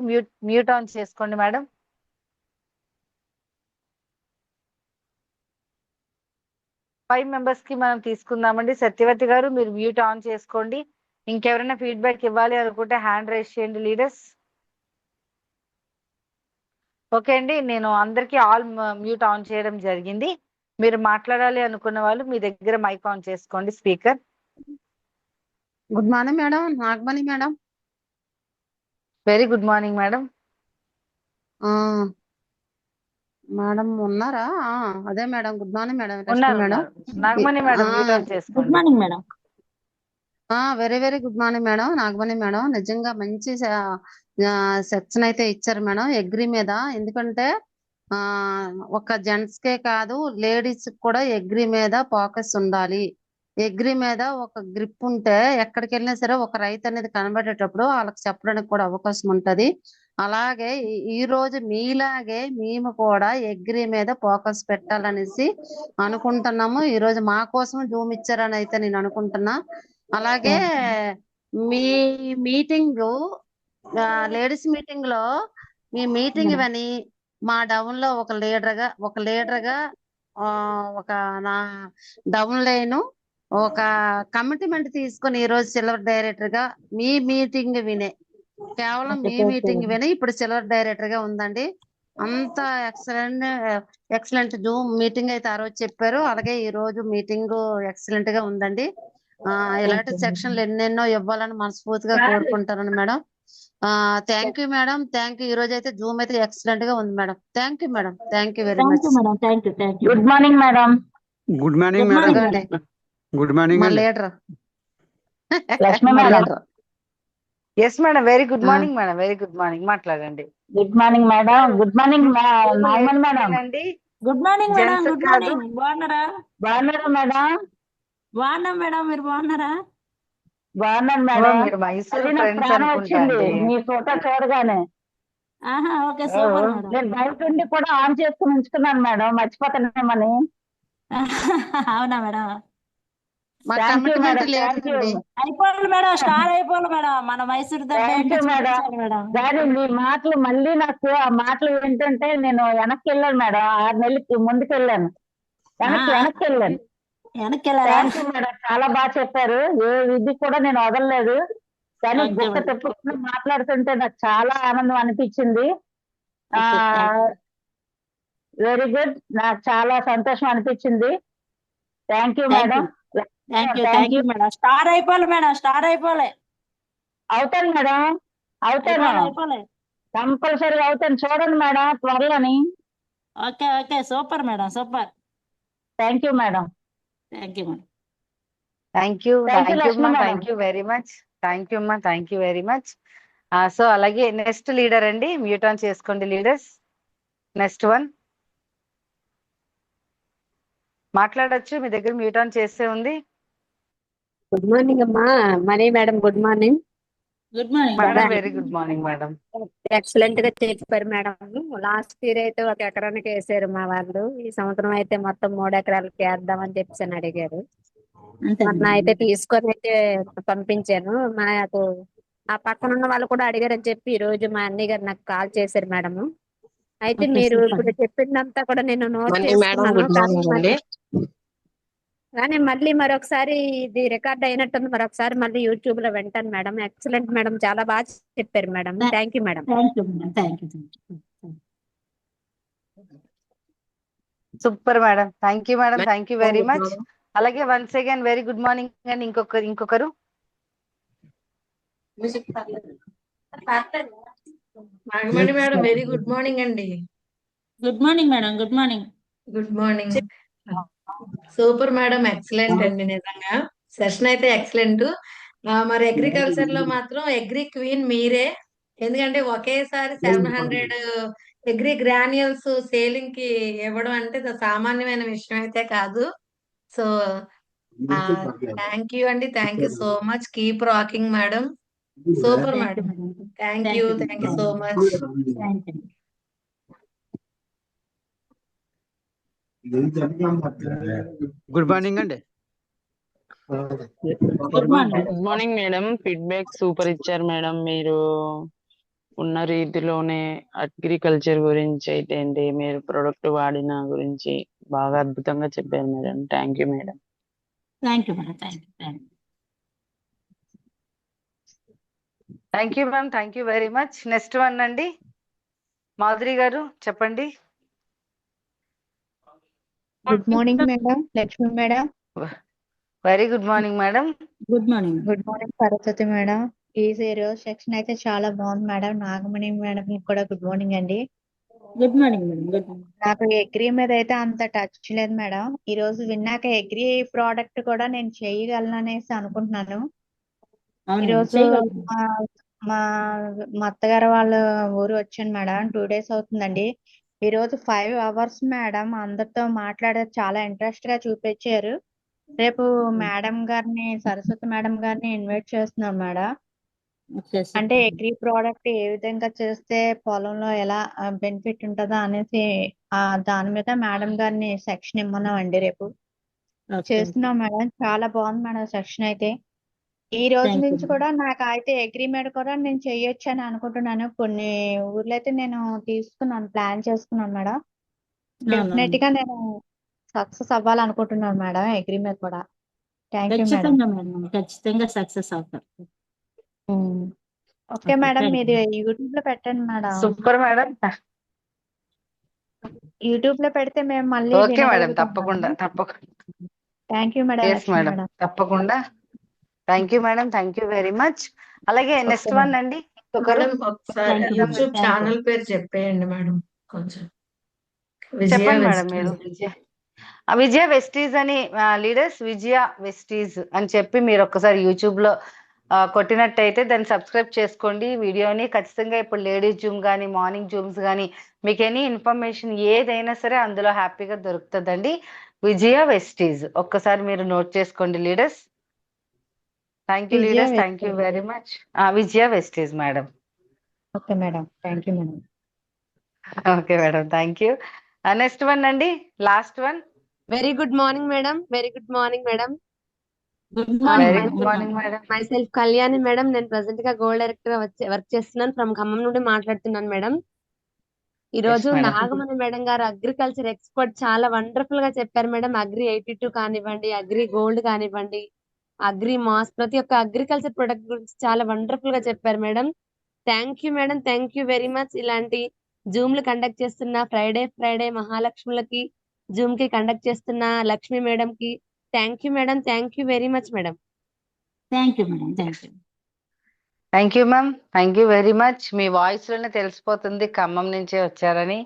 మ్యూట్ ఆన్ చేసుకోండి మేడం. 5 మెంబర్స్ కి మనం తీసుకుందామండి. సత్యవతి గారు మీరు మ్యూట్ ఆన్ చేసుకోండి. ఇంకెవరైనా ఫీడ్బ్యాక్ ఇవ్వాలి అనుకుంటే హ్యాండ్ రైజ్ చేయండి లీడర్స్. ఓకే అండి, నేను అందరికీ ఆల్ మ్యూట్ ఆన్ చేయడం జరిగింది. మీరు మాట్లాడాలి అనుకున్న వాళ్ళు మీ దగ్గర మైక్ ఆన్ చేసుకోండి, speaker. Good morning madam, Nagamani madam. Very good morning madam. ఆ మేడం ఉన్నారా? అదే madam, good morning madam, Lakshmi ఉన్నారు madam. Nagamani madam mute on good చేసుకోండి. Morning madam. Very very good morning madam, Nagamani madam. నిజంగా మంచి సెక్షన్ అయితే ఇచ్చారు మేడం అగ్రి మీద. ఎందుకంటే ఆ ఒక జెంట్స్ కే కాదు, లేడీస్ కూడా అగ్రి మీద ఫోకస్ ఉండాలి. అగ్రి మీద ఒక గ్రిప్ ఉంటే ఎక్కడికి వెళ్ళినా సరే ఒక రైతు అనేది కనబడేటప్పుడు వాళ్ళకి చెప్పడానికి కూడా అవకాశం ఉంటది. అలాగే ఈ రోజు మీలాగే మేము కూడా అగ్రి మీద ఫోకస్ పెట్టాలనేసి అనుకుంటున్నాము. ఈ రోజు మా కోసం జూమ్ ఇచ్చారని అయితే నేను అనుకుంటున్నా. అలాగే మీ మీటింగ్, లేడీస్ మీటింగ్ లో మీ మీటింగ్ ఇవని మా డౌన్ లో ఒక లీడర్ గా ఒక నా డౌన్ లైన్ ఒక కమిట్మెంట్ తీసుకొని ఈ రోజు సిల్వర్ డైరెక్టర్ గా మీ మీటింగ్ వినే, కేవలం మీ మీటింగ్ విని ఇప్పుడు సిల్వర్ డైరెక్టర్ గా ఉందండి. అంత ఎక్సలెంట్ జూమ్ మీటింగ్ అయితే ఆ రోజు చెప్పారు. అలాగే ఈ రోజు మీటింగ్ ఎక్సలెంట్ గా ఉందండి. ఇలాంటి సెక్షన్లు ఎన్నెన్నో ఇవ్వాలని మనస్ఫూర్తిగా కోరుకుంటాను madam. Thank you madam, thank you. ఈ రోజు అయితే జూమ్ అయితే ఎక్సలెంట్ గా ఉంది madam. Thank you madam, thank you very much. Madam. Thank you. Good morning madam. Good morning good madam. Morning madam. Good morning మా అండి. లీడర్ లక్ష్మి మా madam. Leader. Yes madam, very good morning madam, very good morning. మాట్లాడండి. Good morning madam. Good morning Nagamani madam. అండి good morning madam. Gents good కాదు. మార్నింగ్. బాగున్నారా? బాగున్నారా మేడం? బాగున్నాం మేడం. మీరు బాగున్నారా? బాగున్నాను ఓ, మేడం. మీరు మైసూర్ అది నాకు ఫ్రెండ్స్ ప్రాణం అనుకుంటా వచ్చింది అండి. మీ ఫోటో చూడగానే. ఆహా, ఓకే, సూపర్ మేడం. నేను బయట ఉండి కూడా ఆన్ చేసుకుని ఉంచుకున్నాను మేడం, మర్చిపోతానేమని. అవునా మేడం? మా thank you commitment madam, thank you. లేదండి. అయిపోవాలి మేడం, స్టార్ అయిపోవాలి మేడం. మన మైసూర్ దెబ్బ థ్యాంక్ యూ మేడం. చూపించాలి మేడం. దాని మీ మాటలు మళ్ళీ నాకు ఆ మాటలు వింటుంటే నేను వెనక్కి వెళ్ళాను మేడం. 6 నెలలకి ముందుకు వెళ్ళాను, వెనక్కి వెళ్ళాను. వెనక్కి వెళ్ళారా? థ్యాంక్ యూ మేడం, చాలా బాగా చెప్పారు. ఏ ఇది కూడా నేను వదలలేదు. కానీ Thank you, గుక్క madam. తిప్పుకుని మాట్లాడుతుంటే నాకు చాలా ఆనందం అనిపించింది. Okay, thank you. Very good, నాకు చాలా సంతోషం అనిపించింది. Thank you madam. Thank you madam. Star అయిపోవాలి మేడం, స్టార్ అయిపోవాలి. అవుతాను మేడం, అవుతాను. అయిపోవాలి. కంపల్సరీగా అవుతాను. చూడండి మేడం త్వరలోని. Okay, okay, super madam, super. Thank you madam. Thank you madam. Thank you, Thank you, thank you Lakshmi అమ్మా, madam. Thank you very much. Thank you అమ్మా, thank you very much. So అలాగే నెక్స్ట్ లీడర్ అండి, మ్యూట్ ఆన్ చేసుకోండి లీడర్స్. నెక్స్ట్ వన్ మాట్లాడొచ్చు, మీ దగ్గర మ్యూట్ ఆన్ చేసే ఉంది. గుడ్ మార్నింగ్ అమ్మా, money madam. Good morning good morning madam, madam. Very good morning madam. Excellent గా చెప్పారు మేడం. లాస్ట్ ఇయర్ అయితే 1 ఎకరానికి వేసారు మా వాళ్ళు. ఈ సంవత్సరం అయితే మొత్తం 3 ఎకరాలకి వేద్దామని చెప్పేసి అని అడిగారు. అంతే మొన్న అయితే తీసుకొని అయితే పంపించాను. నాకు ఆ పక్కన ఉన్న వాళ్ళు కూడా అడిగారని చెప్పి ఈ రోజు మా అన్నయ్య గారు నాకు కాల్ చేశారు మేడం. అయితే Okay, మీరు super. ఇప్పుడు చెప్పిందంతా కూడా నేను నోట్ మనీ మేడం. చేసుకున్నాను. గుడ్ మార్నింగ్ అండి. కానీ మళ్ళీ మరొకసారి ఇది రికార్డ్ అయినట్టుంది, మరొకసారి మళ్ళీ యూట్యూబ్ లో వింటాను మేడం. ఎక్సలెంట్ మేడం, చాలా బాగా చెప్పారు madam. Thank you madam. Thank you madam. Thank you. Super madam, thank you madam, thank you very Good much. morning. అలాగే once again very good morning అండి. ఇంకొకరు Nagamani madam. Very good morning అండి. Good morning madam. Good morning. Good morning. Super madam, excellent అండి. నిజంగా సెషన్ అయితే ఎక్సలెంట్. మరి అగ్రికల్చర్ లో మాత్రం అగ్రి క్వీన్ మీరే. ఎందుకంటే ఒకేసారి 700 అగ్రి గ్రాన్యూల్స్ సేలింగ్ కి ఇవ్వడం అంటే సామాన్యమైన విషయం అయితే కాదు. సో థ్యాంక్ యూ అండి, thank you so much. Keep rocking madam. Super thank you madam. Madam. Thank you so much. Thank you. Good morning అండి. Good morning. Good morning madam. Feedback super ఇచ్చారు మేడం. మీరు ఉన్న రీతిలోనే అగ్రికల్చర్ గురించి అయితే ఏంటి, మీరు ప్రొడక్ట్ వాడిన గురించి బాగా అద్భుతంగా చెప్పారు madam. Thank you madam. Thank you madam. Thank you. Thank you. Thank you ma'am, thank you very much. Next one అండి, మాధురి గారు చెప్పండి. Good morning madam, Lakshmi madam. Very good morning madam. Good morning. Good morning Saraswati madam. ఈ రోజు సెక్షన్ అయితే చాలా బాగుంది మేడం. నాగమణి మేడం కూడా గుడ్ మార్నింగ్ అండి. Good morning madam. Good morning. నాకు అగ్రి మీద అయితే అంత టచ్ లేదు మేడం. ఈ రోజు విన్నాక అగ్రి ప్రోడక్ట్ కూడా నేను చేయగలను అనేసి అనుకుంటున్నాను. ఈ అవునండి, రోజు చేయగలుగుతాం. మా మా అత్తగారు వాళ్ళ ఊరు వచ్చాను మేడం. 2 days అవుతుందండి. ఈ రోజు 5 hours మేడం అందరితో మాట్లాడే చాలా ఇంట్రెస్ట్ గా చూపించారు. రేపు మేడం గారిని, సరస్వతి మేడం గారిని ఇన్వైట్ చేస్తున్నాం మేడం. వచ్చేసి అంటే అగ్రి ప్రోడక్ట్ ఏ విధంగా చేస్తే పొలంలో ఎలా బెనిఫిట్ ఉంటుందో అనేసి దాని మీద మేడం గారిని సెక్షన్ ఇమ్మన్నామండి. రేపు ఓకే. చేస్తున్నాం మేడం. చాలా బాగుంది మేడం సెక్షన్ అయితే. ఈ రోజు థ్యాంక్ యూ నుంచి మేడం. కూడా నాకు అయితే అగ్రి మీద కూడా నేను చెయ్యొచ్చు అని అనుకుంటున్నాను. కొన్ని ఊర్లో అయితే నేను తీసుకున్నాను, ప్లాన్ చేసుకున్నాను మేడం. డెఫినెట్ అవునవును, గా నేను సక్సెస్ అవ్వాలనుకుంటున్నాను మేడం అగ్రి మీద కూడా. Thank you madam. ఖచ్చితంగా మేడం, ఖచ్చితంగా సక్సెస్ అవుతారు. ఓకే ఓకే, మేడం, థ్యాంక్ మీరు యూ. యూట్యూబ్ లో పెట్టండి మేడం. Super madam. యూట్యూబ్ లో పెడితే మేము మళ్ళీ ఓకే మేడం, వినగలుగుతాం తప్పకుండా మేడం. తప్పకుండా. Thank you madam, yes Lakshmi madam, madam. తప్పకుండా. Thank you madam, thank you very much. అలాగే ఓకే నెక్స్ట్ వన్ మేడం. అండి, ఒకరు మేడం ఒకసారి thank you madam. YouTube thank you. Channel పేరు చెప్పేయండి మేడం కొంచెం. విజయ చెప్పండి మేడం. మీరు వెస్టీజ్. విజయ వెస్టీజ్ అని లీడర్స్ విజయ వెస్టీజ్ అని చెప్పి మీరు ఒక్కసారి యూట్యూబ్ లో కొట్టినట్టయితే దాన్ని సబ్స్క్రైబ్ చేసుకోండి వీడియోని. ఖచ్చితంగా ఇప్పుడు లేడీస్ జూమ్ కానీ, మార్నింగ్ జూమ్స్ కానీ, మీకు ఎనీ ఇన్ఫర్మేషన్ ఏదైనా సరే అందులో హ్యాపీగా దొరుకుతుందండి. విజయ వెస్టీజ్ ఒక్కసారి మీరు నోట్ చేసుకోండి leaders. Thank you Vijaya leaders, thank you Vestige. Very much. Vijaya Vestige madam. Okay madam, thank you madam. Okay madam, thank you. Next one అండి, last one. Very good morning madam. Very good morning madam. Good morning very madam. Good good morning morning. Madam. Myself Kalyani madam. నేను ప్రెసెంట్ గా గోల్డ్ డైరెక్టర్ గా వర్క్ చేస్తున్నాను. ఫ్రమ్ ఖమ్మం నుండి మాట్లాడుతున్నాను మేడం. ఈ ఎస్ రోజు మేడం. నాగమణి మేడం గారు అగ్రికల్చర్ ఎక్స్పర్ట్ చాలా వండర్ఫుల్ గా చెప్పారు మేడం. అగ్రి 82 కానివ్వండి, అగ్రి గోల్డ్ కానివ్వండి, అగ్రి మాస్, ప్రతి ఒక్క అగ్రికల్చర్ ప్రొడక్ట్ గురించి చాలా వండర్ఫుల్ గా చెప్పారు madam. Thank you madam, thank you very much. ఇలాంటి జూమ్లు కండక్ట్ చేస్తున్న ఫ్రైడే మహాలక్ష్ములకి జూమ్ కి కండక్ట్ చేస్తున్న లక్ష్మి మేడం కి thank you madam. Thank you very much madam. Thank you madam. Thank you. Thank you ma'am, thank you very much. Me voice లోనే తెలిసిపోతుంది ఖమ్మం నుంచే వచ్చారని.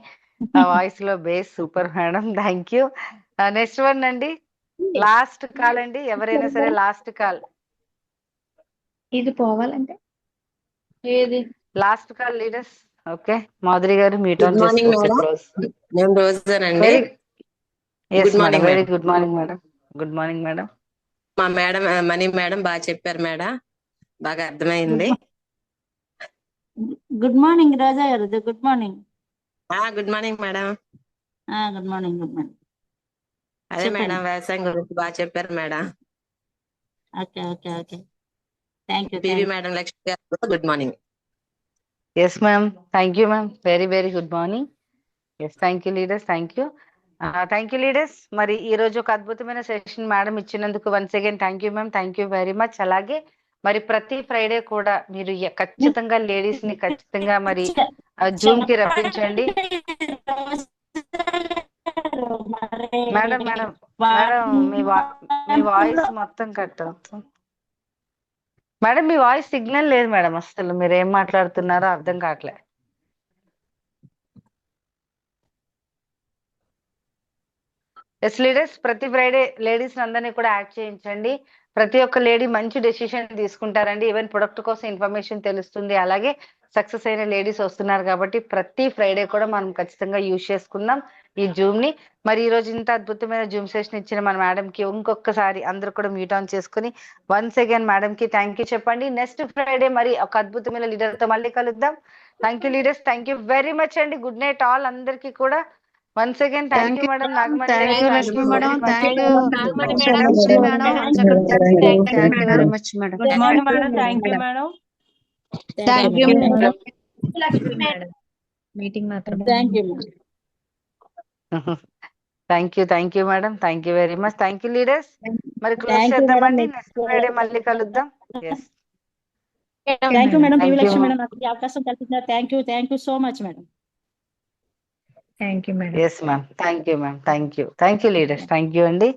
ఆ వాయిస్ లో bass super madam. Thank you. Next one అండి, లాస్ట్ కాల్ అండి. ఎవరైనా సరే లాస్ట్ కాల్. ఇది పోవాలంటే ఏది last call leaders. Okay, Madhuri గారు మీట్ ఆన్ గుడ్ మార్నింగ్ చేసుకోవచ్చు మేడం. క్లోజ్. నేను రోజానండి. Very yes good madam, morning very madam. Good morning madam. Good morning madam. మా మేడం మనీ మేడం బాగా చెప్పారు మేడం, బాగా అర్థమైంది. గుడ్ మార్నింగ్ రాజా గారు. Good morning. Good morning madam. Good morning. Good morning. అదే చెప్పండి. మేడం, వ్యవసాయం గురించి బాగా చెప్పారు madam. Okay okay okay. Thank you. PV madam, Lakshmi గారు good morning. Yes ma'am, thank you ma'am. Very very good morning. Yes, thank you leaders, thank you. Thank you leaders. మరి ఈ రోజు ఒక అద్భుతమైన సెషన్ మేడం ఇచ్చినందుకు once again thank you ma'am, thank you very much. అలాగే మరి ప్రతి ఫ్రైడే కూడా మీరు ఖచ్చితంగా లేడీస్ ని ఖచ్చితంగా మరి జూమ్ కి రప్పించండి. మేడం మేడం మేడం మీ వాయిస్ మొత్తం కట్ అవుతుంది మేడం. మీ వాయిస్ సిగ్నల్ లేదు మేడం, అసలు మీరు ఏం మాట్లాడుతున్నారో అర్థం కావట్లే. ఎస్ లీడర్స్, ప్రతి ఫ్రైడే లేడీస్ అందరినీ కూడా యాడ్ చేయించండి. ప్రతి ఒక్క లేడీ మంచి డెసిషన్ తీసుకుంటారండి. ఈవెన్ ప్రొడక్ట్ కోసం ఇన్ఫర్మేషన్ తెలుస్తుంది. అలాగే సక్సెస్ అయిన లేడీస్ వస్తున్నారు కాబట్టి ప్రతి ఫ్రైడే కూడా మనం ఖచ్చితంగా యూజ్ చేసుకుందాం ఈ జూమ్ ని. మరి ఈ రోజు ఇంత అద్భుతమైన జూమ్ సెషన్ ఇచ్చిన మన మేడం కి ఇంకొకసారి అందరూ కూడా మ్యూట్ ఆన్ చేసుకుని వన్స్ అగైన్ మేడం కి థ్యాంక్ యూ చెప్పండి. నెక్స్ట్ ఫ్రైడే మరి ఒక అద్భుతమైన లీడర్ తో మళ్ళీ కలుద్దాం. Thank you leaders, thank you very much అండి. గుడ్ నైట్ ఆల్ అందరికి కూడా. Once again thank you madam Nagamani గారు. Thank you Lakshmi madam, thank you Nagamani madam. Shri madam, thank you very much madam. Good morning madam. Thank you madam. Thank you madam. Lakshmi madam meeting మాత్రం thank you. Thank you madam, thank you very much. Thank you leaders. మరి క్లోజ్ Thank you, చేద్దామండి. madam. నెక్స్ట్ ఫ్రైడే మళ్ళీ కలుద్దాం. Yes thank you madam. Thank Divyalakshmi you. Madam నాకు ఈ అవకాశం కల్పించారు. Thank you so much madam. Thank you madam. Yes ma'am, thank you leaders, thank you అండి.